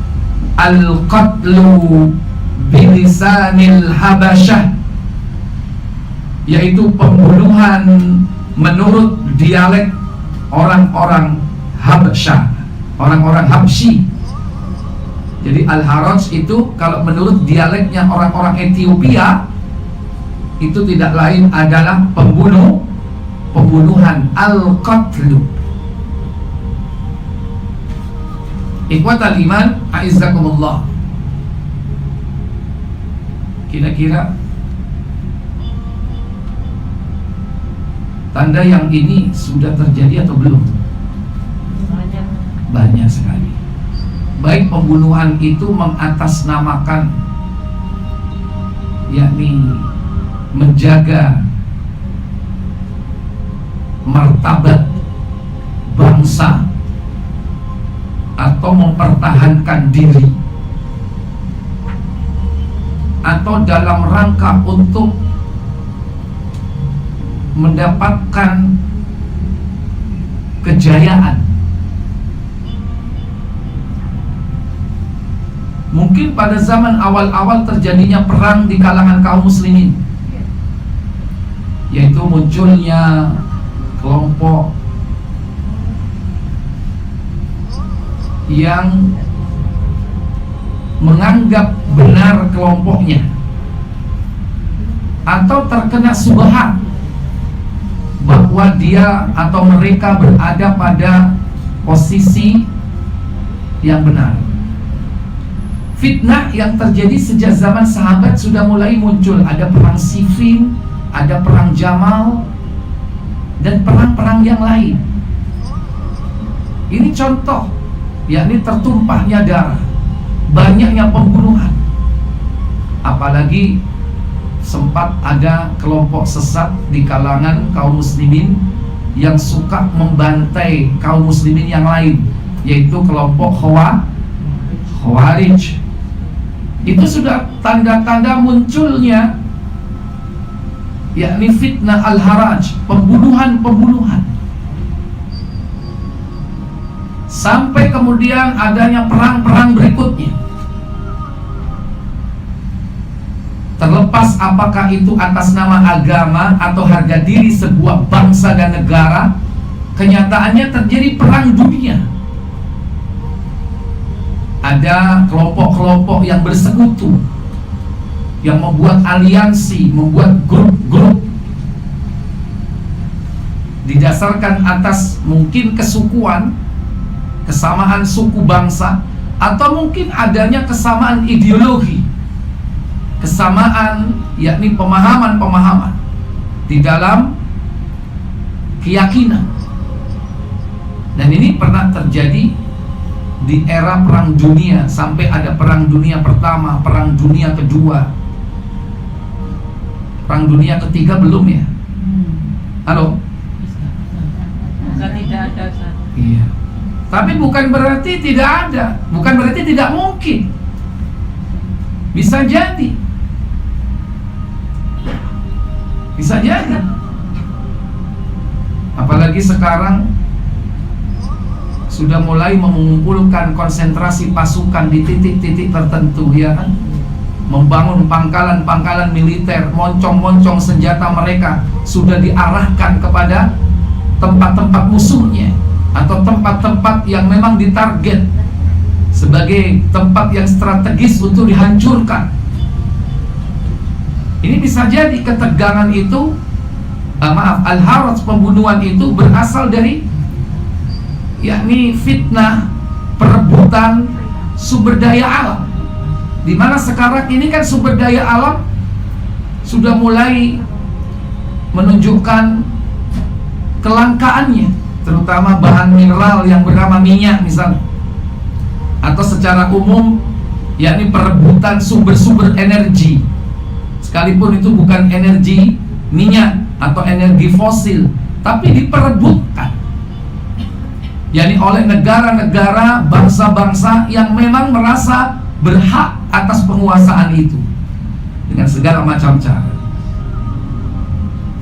B: al-qatlu bilisanil habasyah, yaitu pembunuhan menurut dialek orang-orang Habasyah, orang-orang Habsyi. Jadi al-haraj itu kalau menurut dialeknya orang-orang Ethiopia, itu tidak lain adalah pembunuhan, al-qatlu. Ikhwatal iman, a'izzakumullah. Kira-kira tanda yang ini sudah terjadi atau belum? Banyak sekali. Baik pembunuhan itu mengatasnamakan, yakni menjaga martabat bangsa atau mempertahankan diri, atau dalam rangka untuk mendapatkan kejayaan. Mungkin pada zaman awal-awal terjadinya perang di kalangan kaum muslimin, yaitu munculnya kelompok yang menganggap benar kelompoknya, atau terkena subhat bahwa dia atau mereka berada pada posisi yang benar. Fitnah yang terjadi sejak zaman sahabat sudah mulai muncul. Ada perang Siffin, ada perang Jamal, dan perang-perang yang lain. Ini contoh, yakni tertumpahnya darah, banyaknya pembunuhan. Apalagi sempat ada kelompok sesat di kalangan kaum muslimin yang suka membantai kaum muslimin yang lain, yaitu kelompok Khawarij. Itu sudah tanda-tanda munculnya, yakni fitnah al-haraj, pembunuhan-pembunuhan. Sampai kemudian adanya perang-perang berikutnya. Terlepas apakah itu atas nama agama atau harga diri sebuah bangsa dan negara, kenyataannya terjadi perang dunia. Ada kelompok-kelompok yang bersekutu, yang membuat aliansi, membuat grup-grup, didasarkan atas mungkin kesukuan, kesamaan suku bangsa, atau mungkin adanya kesamaan ideologi, kesamaan yakni pemahaman-pemahaman di dalam keyakinan. Dan ini pernah terjadi di era perang dunia, sampai ada perang dunia pertama, perang dunia kedua, perang dunia ketiga belum ya? Halo?
C: Tidak ada.
B: Iya. Tapi bukan berarti tidak ada, bukan berarti tidak mungkin. Bisa jadi. Bisa jadi. Apalagi sekarang sudah mulai mengumpulkan konsentrasi pasukan di titik-titik tertentu, ya kan? Membangun pangkalan-pangkalan militer, moncong-moncong senjata mereka sudah diarahkan kepada tempat-tempat musuhnya, atau tempat-tempat yang memang ditarget sebagai tempat yang strategis untuk dihancurkan. Ini bisa jadi ketegangan itu, al-haraj, pembunuhan itu berasal dari yakni fitnah perebutan sumber daya alam, di mana sekarang ini kan sumber daya alam sudah mulai menunjukkan kelangkaannya, terutama bahan mineral yang bernama minyak misalnya, atau secara umum yakni perebutan sumber-sumber energi, sekalipun itu bukan energi minyak atau energi fosil, tapi diperebutkan, yakni oleh negara-negara, bangsa-bangsa yang memang merasa berhak atas penguasaan itu dengan segala macam cara.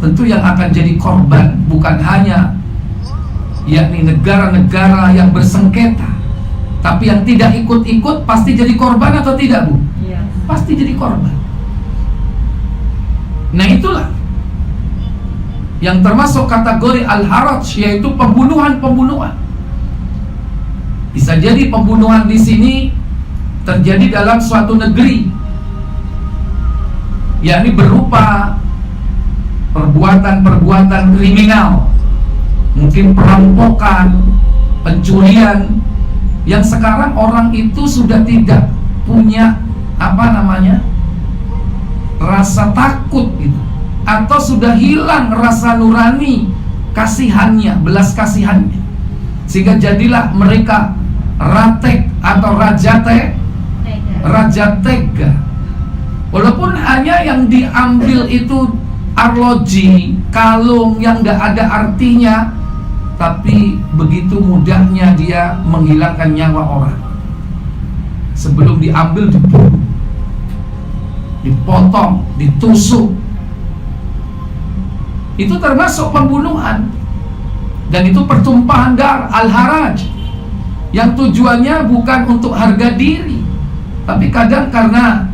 B: Tentu yang akan jadi korban bukan hanya yakni negara-negara yang bersengketa, tapi yang tidak ikut-ikut pasti jadi korban, atau tidak, Bu?
C: Iya.
B: Pasti jadi korban. Nah, itulah yang termasuk kategori al-haraj, yaitu pembunuhan-pembunuhan. Bisa jadi pembunuhan di sini terjadi dalam suatu negeri, yakni berupa perbuatan-perbuatan kriminal, mungkin perampokan, pencurian, yang sekarang orang itu sudah tidak punya rasa takut gitu, atau sudah hilang rasa nurani kasihannya, belas kasihannya, sehingga jadilah mereka ratek atau raja tega. Walaupun hanya yang diambil itu arloji, kalung yang tidak ada artinya, tapi begitu mudahnya dia menghilangkan nyawa orang. Sebelum diambil dibunuh. dipotong, ditusuk. Itu termasuk pembunuhan. Dan itu pertumpahan darah, al-haraj, yang tujuannya bukan untuk harga diri, tapi kadang karena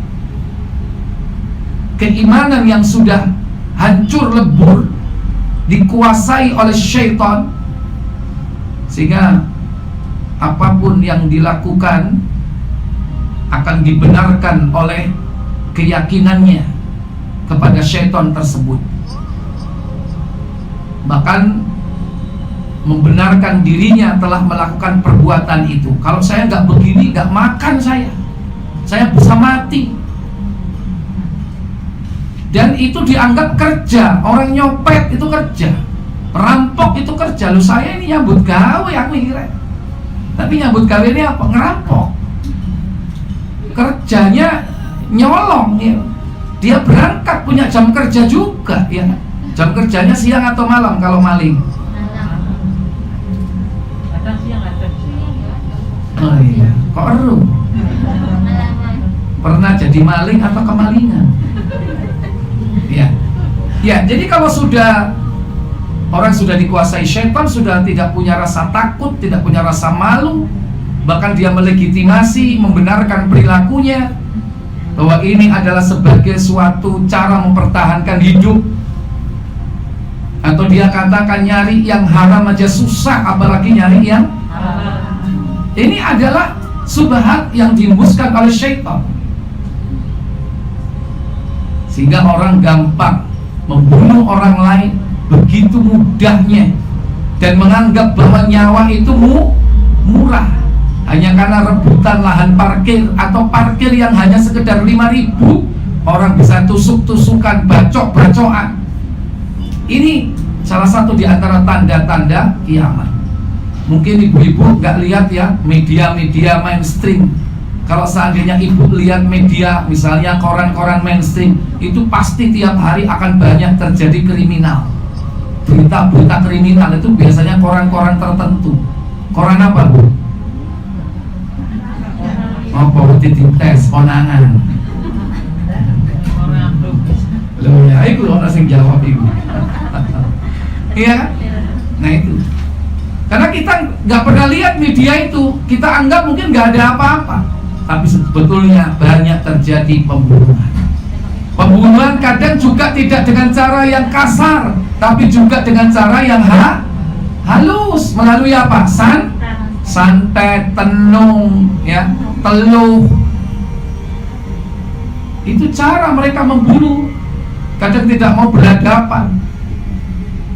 B: keimanan yang sudah hancur lebur, dikuasai oleh syaitan, sehingga apapun yang dilakukan akan dibenarkan oleh keyakinannya kepada syaitan tersebut. Bahkan membenarkan dirinya telah melakukan perbuatan itu. Kalau saya nggak begini, nggak makan saya bisa mati. Dan itu dianggap kerja. Orang nyopet itu kerja, perampok itu kerja. Lu, saya ini nyambut gawe, aku kira. Tapi nyambut gawe ini apa? Ngerampok. Kerjanya nyolong ya. Dia berangkat punya jam kerja juga ya. Jam kerjanya siang atau malam kalau maling?
C: Kadang siang, kadang
B: Oh iya, kok eru? Pernah jadi maling atau kemalingan? Ya, ya. Jadi kalau sudah orang sudah dikuasai syaitan, sudah tidak punya rasa takut, tidak punya rasa malu, bahkan dia melegitimasi, membenarkan perilakunya bahwa ini adalah sebagai suatu cara mempertahankan hidup, atau dia katakan nyari yang haram aja susah, apalagi nyari yang ini adalah subhat yang dihembuskan oleh syaitan, sehingga orang gampang membunuh orang lain begitu mudahnya dan menganggap bahwa nyawa itu murah hanya karena rebutan lahan parkir atau parkir yang hanya sekedar 5.000, orang bisa tusuk-tusukan, bacok-bacokan. Ini salah satu di antara tanda-tanda kiamat. Mungkin ibu-ibu nggak lihat ya media-media mainstream. Kalau seandainya ibu lihat media, misalnya koran-koran mainstream, itu pasti tiap hari akan banyak terjadi kriminal. Berita-berita kriminal itu biasanya koran-koran tertentu. Koran apa, Bu? Oh, bawa titik tes, konangan. Loh ya, itu orang yang jawab ibu. Iya kan? Nah itu. Karena kita nggak pernah lihat media itu, kita anggap mungkin nggak ada apa-apa. Tapi sebetulnya banyak terjadi pembunuhan. Pembunuhan kadang juga tidak dengan cara yang kasar, tapi juga dengan cara yang halus. Melalui apa? Santet, tenung, ya, teluh. Itu cara mereka membunuh. Kadang tidak mau berhadapan,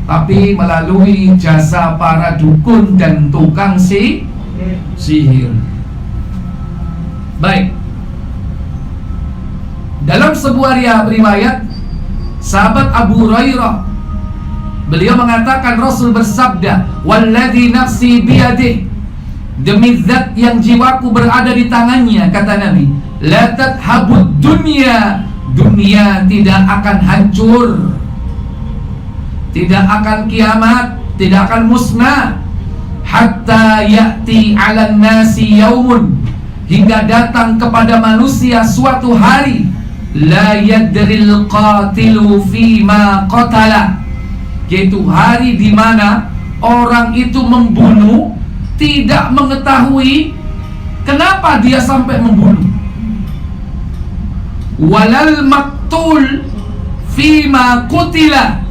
B: tapi melalui jasa para dukun dan tukang sihir. Baik. Dalam sebuah riwayat sahabat Abu Hurairah, beliau mengatakan Rasul bersabda, "Walladzi nafsi biyadihi," demi zat yang jiwaku berada di tangannya, kata Nabi, "La tadhabud dunya," dunia tidak akan hancur, tidak akan kiamat, tidak akan musnah, hatta ya'ti 'alan nasi yaumun, hingga datang kepada manusia suatu hari, la yadril qatilu fima qatala, yaitu hari di mana orang itu membunuh tidak mengetahui kenapa dia sampai membunuh, walal maktul fima qutila,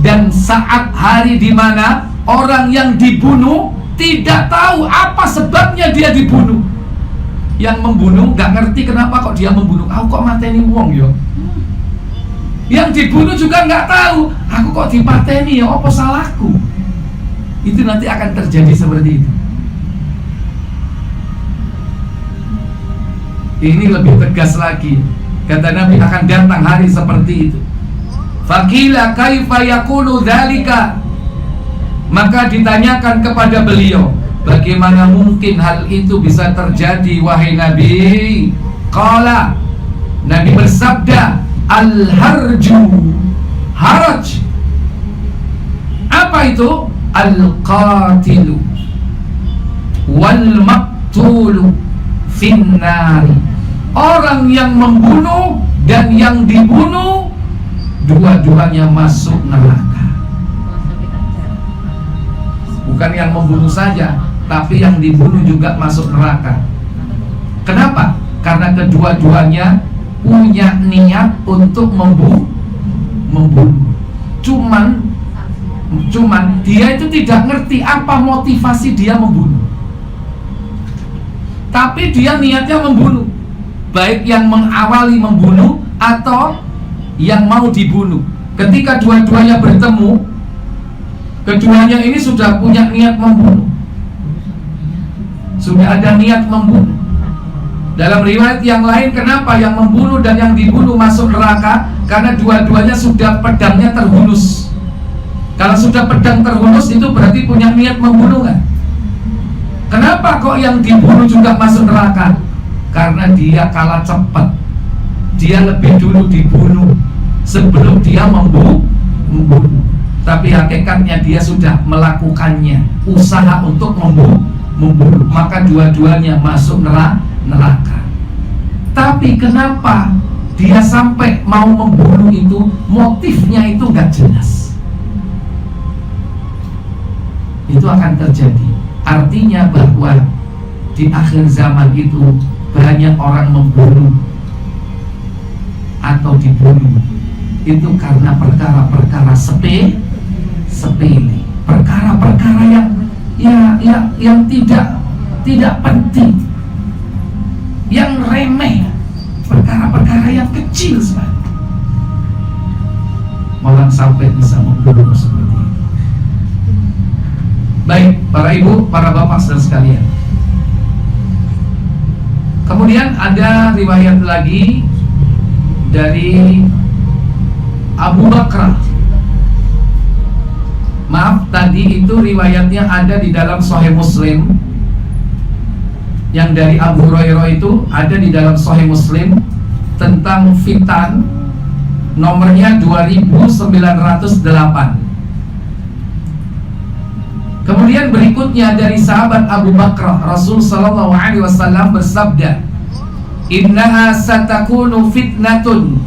B: dan saat hari di mana orang yang dibunuh tidak tahu apa sebabnya dia dibunuh. Yang membunuh gak ngerti kenapa kok dia membunuh. Aku kok mateni wong yo. Yang dibunuh juga gak tahu, aku kok dipateni ya, apa salahku. Itu nanti akan terjadi seperti itu. Ini lebih tegas lagi. Kata Nabi, akan datang hari seperti itu. Faqila kaifa yakunu dzalika, maka ditanyakan kepada beliau, bagaimana mungkin hal itu bisa terjadi wahai Nabi? Qala, Nabi bersabda, al-harju, haraj. Apa itu? Al-qatilu wal maktulu finnari. Orang yang membunuh dan yang dibunuh, dua-duanya masuk neraka. Bukan yang membunuh saja, tapi yang dibunuh juga masuk neraka. Kenapa? Karena kedua-duanya punya niat untuk membunuh. Cuman dia itu tidak ngerti apa motivasi dia membunuh. Tapi dia niatnya membunuh, baik yang mengawali membunuh atau yang mau dibunuh. Ketika dua-duanya bertemu, keduanya ini sudah punya niat membunuh, sudah ada niat membunuh. Dalam riwayat yang lain, kenapa yang membunuh dan yang dibunuh masuk neraka? Karena dua-duanya sudah pedangnya terhunus. Kalau sudah pedang terhunus, itu berarti punya niat membunuh kan? Kenapa kok yang dibunuh juga masuk neraka? Karena dia kalah cepat. Dia lebih dulu dibunuh sebelum dia membunuh. Tapi hakikatnya dia sudah melakukannya, usaha untuk membunuh. Maka dua-duanya masuk neraka. Tapi kenapa dia sampai mau membunuh itu? Motifnya itu gak jelas. Itu akan terjadi. Artinya bahwa di akhir zaman itu banyak orang membunuh atau dibunuh itu karena perkara-perkara sepele, perkara-perkara yang tidak penting, yang remeh, perkara-perkara yang kecil sekali, malah sampai bisa membunuh seperti itu. Baik, para ibu, para bapak saudara sekalian. Kemudian ada riwayat lagi dari Abu Bakar. Maaf, tadi itu riwayatnya ada di dalam Sahih Muslim. Yang dari Abu Hurairah itu ada di dalam Sahih Muslim tentang fitan, nomornya 2908. Kemudian berikutnya dari sahabat Abu Bakar, Rasul sallallahu alaihi wasallam bersabda, "Innaha satakunu fitnatun."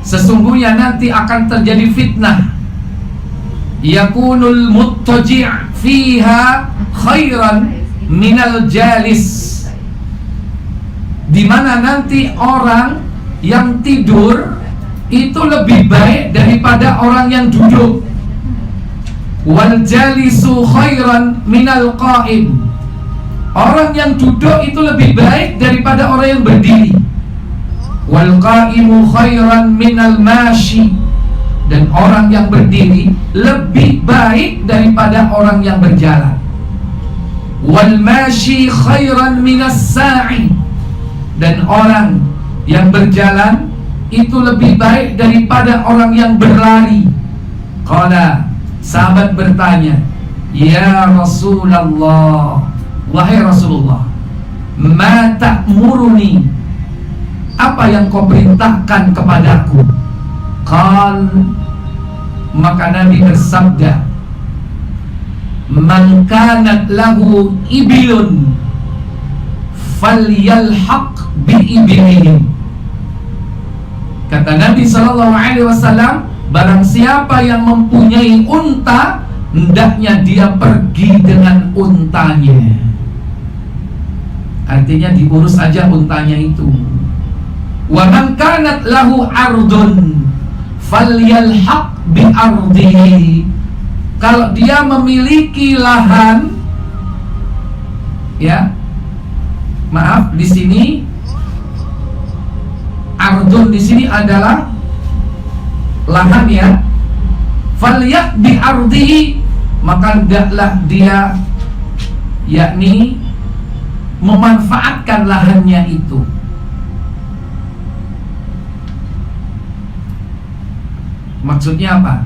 B: Sesungguhnya nanti akan terjadi fitnah. Yakunul muttaji' fiha khairan minal jalis. Di mana nanti orang yang tidur itu lebih baik daripada orang yang duduk. Wal jalisu khairan minal qa'im. Orang yang duduk itu lebih baik daripada orang yang berdiri. Wal qa'imu khairan minal mashi. Dan orang yang berdiri lebih baik daripada orang yang berjalan. Wal mashi khairan minas sa'i. Dan orang yang berjalan itu lebih baik daripada orang yang berlari. Qala, sahabat bertanya, "Ya Rasulullah, wahai Rasulullah, ma ta'muruni? Apa yang kau perintahkan kepadaku?" Qal, maka Nabi bersabda, "Man kanat lahu ibilun falyalhaq bi ibilihim." Kata Nabi SAW, barang siapa yang mempunyai unta, hendaknya dia pergi dengan untanya. Artinya diurus aja untanya itu. Wa man kanat lahu ardun falyalhaq bi ardihi. Kalau dia memiliki lahan, ya, maaf, di sini ardun di sini adalah lahan, ya. Falyaq bi ardihi, maka hendaklah dia yakni memanfaatkan lahannya itu. Maksudnya apa?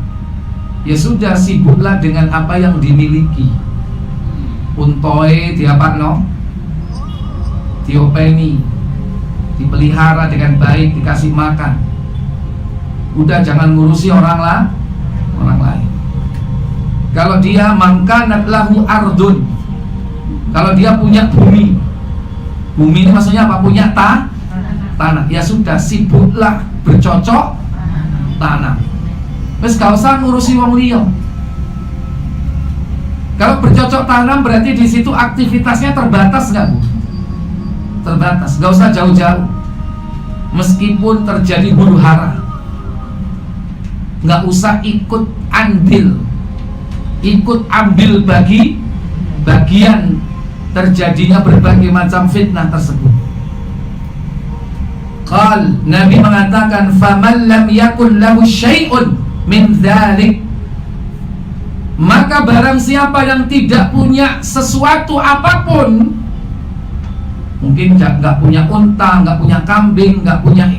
B: Ya sudah, sibuklah dengan apa yang dimiliki. Untoe diapakno, diopeni, dipelihara dengan baik, dikasih makan. Udah, jangan ngurusi orang lain. Kalau dia mangkanat lahu ardun, kalau dia punya bumi ini maksudnya apa? Punya tanam. Ya sudah, sibuklah bercocok tanam. Terus gak usah ngurusi wong liya. Kalau bercocok tanam berarti di situ aktivitasnya terbatas nggak Bu? Terbatas, gak usah jauh-jauh. Meskipun terjadi huru hara, nggak usah ikut andil, ikut ambil bagi bagian terjadinya berbagai macam fitnah tersebut. Qal, Nabi mengatakan, faman lam yakun lahu syai'un min dzalik, maka barang siapa yang tidak punya sesuatu apapun, mungkin nggak punya unta, nggak punya kambing, nggak punya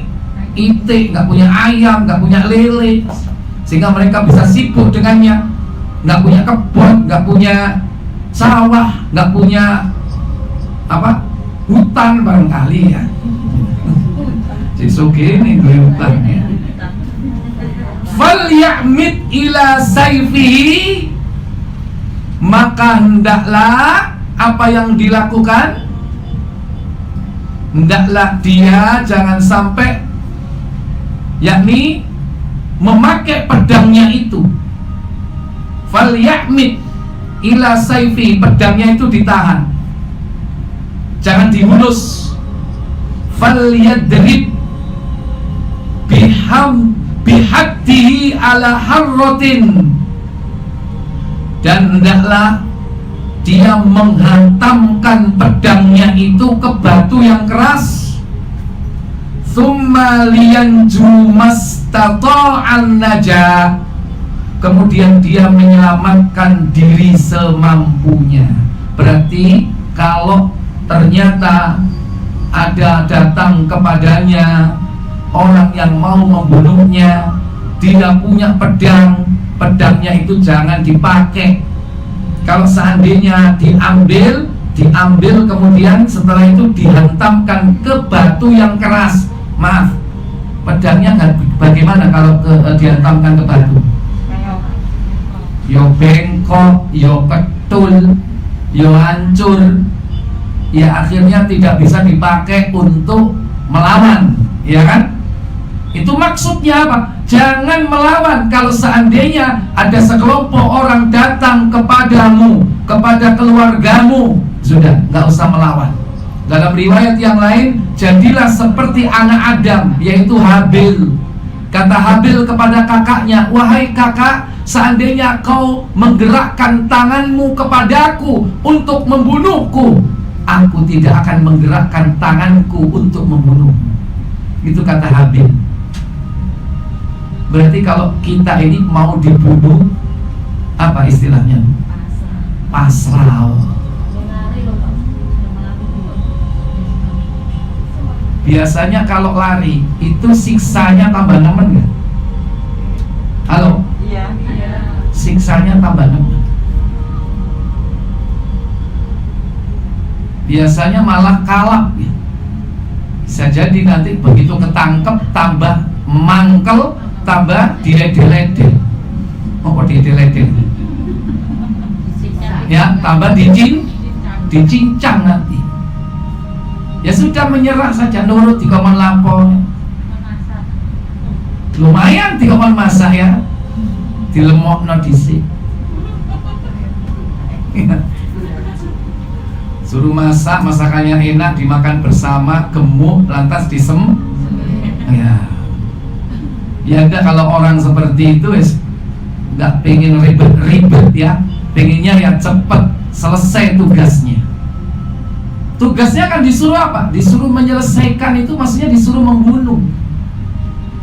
B: itik, nggak punya ayam, nggak punya lele, sehingga mereka bisa sibuk dengannya, nggak punya kebun, nggak punya sawah, nggak punya hutan barangkali ya. Jadi ini gue hutan ya. Fal ya'mid ila sayfihi, maka hendaklah apa yang dilakukan, hendaklah dia jangan sampai, yakni memakai pedangnya itu. Fal ya'mid ila sayfi, pedangnya itu ditahan, jangan dihunus. Fal yadrib bihaddihi ala harrotin, dan hendaklah dia menghantamkan pedangnya itu ke batu yang keras. Tsumma liyanju mastata'an najah, kemudian dia menyelamatkan diri semampunya. Berarti kalau ternyata ada datang kepadanya orang yang mau membunuhnya, tidak punya pedang, pedangnya itu jangan dipakai. Kalau seandainya diambil kemudian setelah itu dihantamkan ke batu yang keras, maaf, pedangnya bagaimana kalau dihantamkan ke batu? Yo bengkok, yo ketul, yo hancur, ya akhirnya tidak bisa dipakai untuk melawan, ya kan? Itu maksudnya apa? Jangan melawan. Kalau seandainya ada sekelompok orang datang kepadamu, kepada keluargamu, sudah, nggak usah melawan. Dalam riwayat yang lain, jadilah seperti anak Adam, yaitu Habil. Kata Habil kepada kakaknya, wahai kakak, seandainya kau menggerakkan tanganmu kepadaku untuk membunuhku, aku tidak akan menggerakkan tanganku untuk membunuhmu. Itu kata Habil. Berarti kalau kita ini mau dibunuh, apa istilahnya? Pasrah. Biasanya kalau lari itu siksanya tambah nemen nggak? Halo? Iya. Siksanya tambah nemen. Biasanya malah kalap ya. Bisa jadi nanti begitu ketangkep tambah mangkel, tambah diledel-ledel. Oh, diledel-ledel. Ya, tambah dicincang nanti. Ya sudah, menyerah saja, nurut di kamar lapor. Lumayan di kamar masak ya. Dilemokno dhisik. Suruh masak, masakannya enak, dimakan bersama, gemuk, lantas ya. Ya enggak, kalau orang seperti itu nggak pengen ribet-ribet ya, pengennya ya cepet selesai tugasnya. Tugasnya kan disuruh apa? Disuruh menyelesaikan, itu maksudnya disuruh membunuh.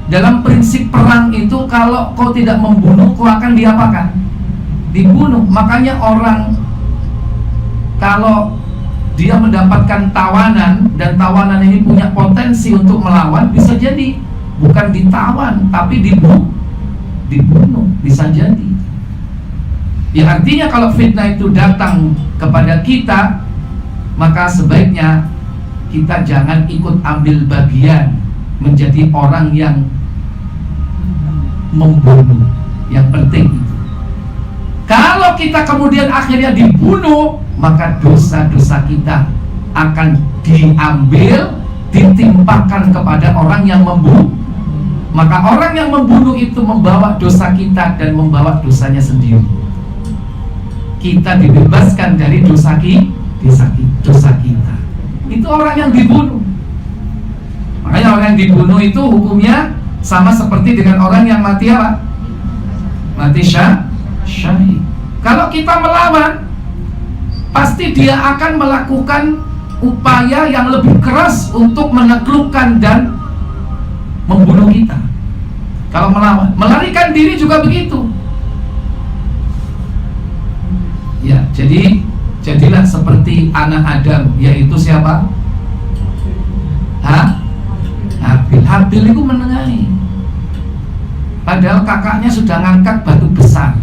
B: Dalam prinsip perang itu, kalau kau tidak membunuh, kau akan diapakan? Dibunuh. Makanya orang kalau dia mendapatkan tawanan, dan tawanan ini punya potensi untuk melawan, bisa jadi bukan ditawan tapi dibunuh, bisa jadi. Ya artinya kalau fitnah itu datang kepada kita, maka sebaiknya kita jangan ikut ambil bagian menjadi orang yang membunuh. Yang penting itu. Kalau kita kemudian akhirnya dibunuh, maka dosa-dosa kita akan diambil, ditimpakan kepada orang yang membunuh. Maka orang yang membunuh itu membawa dosa kita dan membawa dosanya sendiri. Kita dibebaskan dari dosa kita. Itu orang yang dibunuh. Makanya orang yang dibunuh itu hukumnya sama seperti dengan orang yang mati apa? Mati syahid. Kalau kita melawan, pasti dia akan melakukan upaya yang lebih keras untuk menaklukkan dan membunuh kita. Kalau melawan, melarikan diri juga begitu. Ya, jadilah seperti anak Adam, yaitu siapa? Habil itu menengahi. Padahal kakaknya sudah ngangkat batu besar,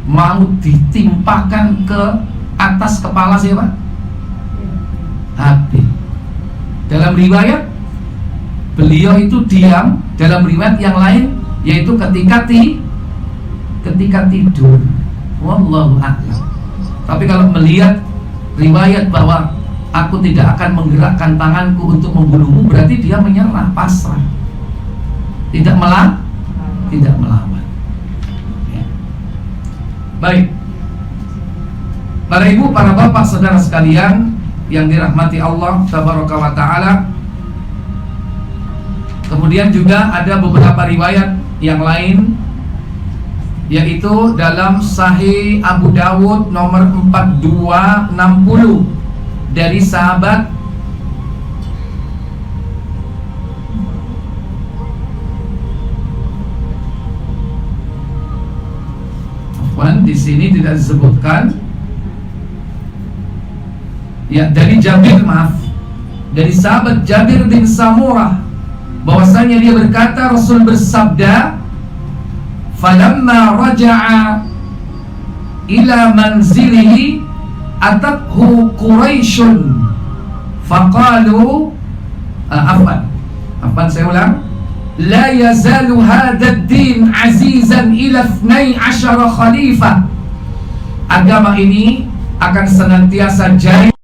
B: mau ditimpakan ke atas kepala siapa? Habil. Dalam riwayat beliau itu diam. Dalam riwayat yang lain yaitu ketika tidur. Wallahu a'lam. Tapi kalau melihat riwayat bahwa aku tidak akan menggerakkan tanganku untuk membunuhmu, berarti dia menyerah, pasrah, tidak melawan. Ya. Baik, para ibu, para bapak, saudara sekalian yang dirahmati Allah tabaraka wa ta'ala. Kemudian juga ada beberapa riwayat yang lain, yaitu dalam Sahih Abu Dawud nomor 4260 dari sahabat di sini tidak disebutkan. Ya, dari Jabir, dari sahabat Jabir bin Samurah, bahwasanya dia berkata, Rasul bersabda, falamma raja'a ila manzilihi atathu Quraisyun faqalu saya ulang, la yazalu hadha ad-din azizan ila 12 khalifah. Agama ini akan senantiasa jaya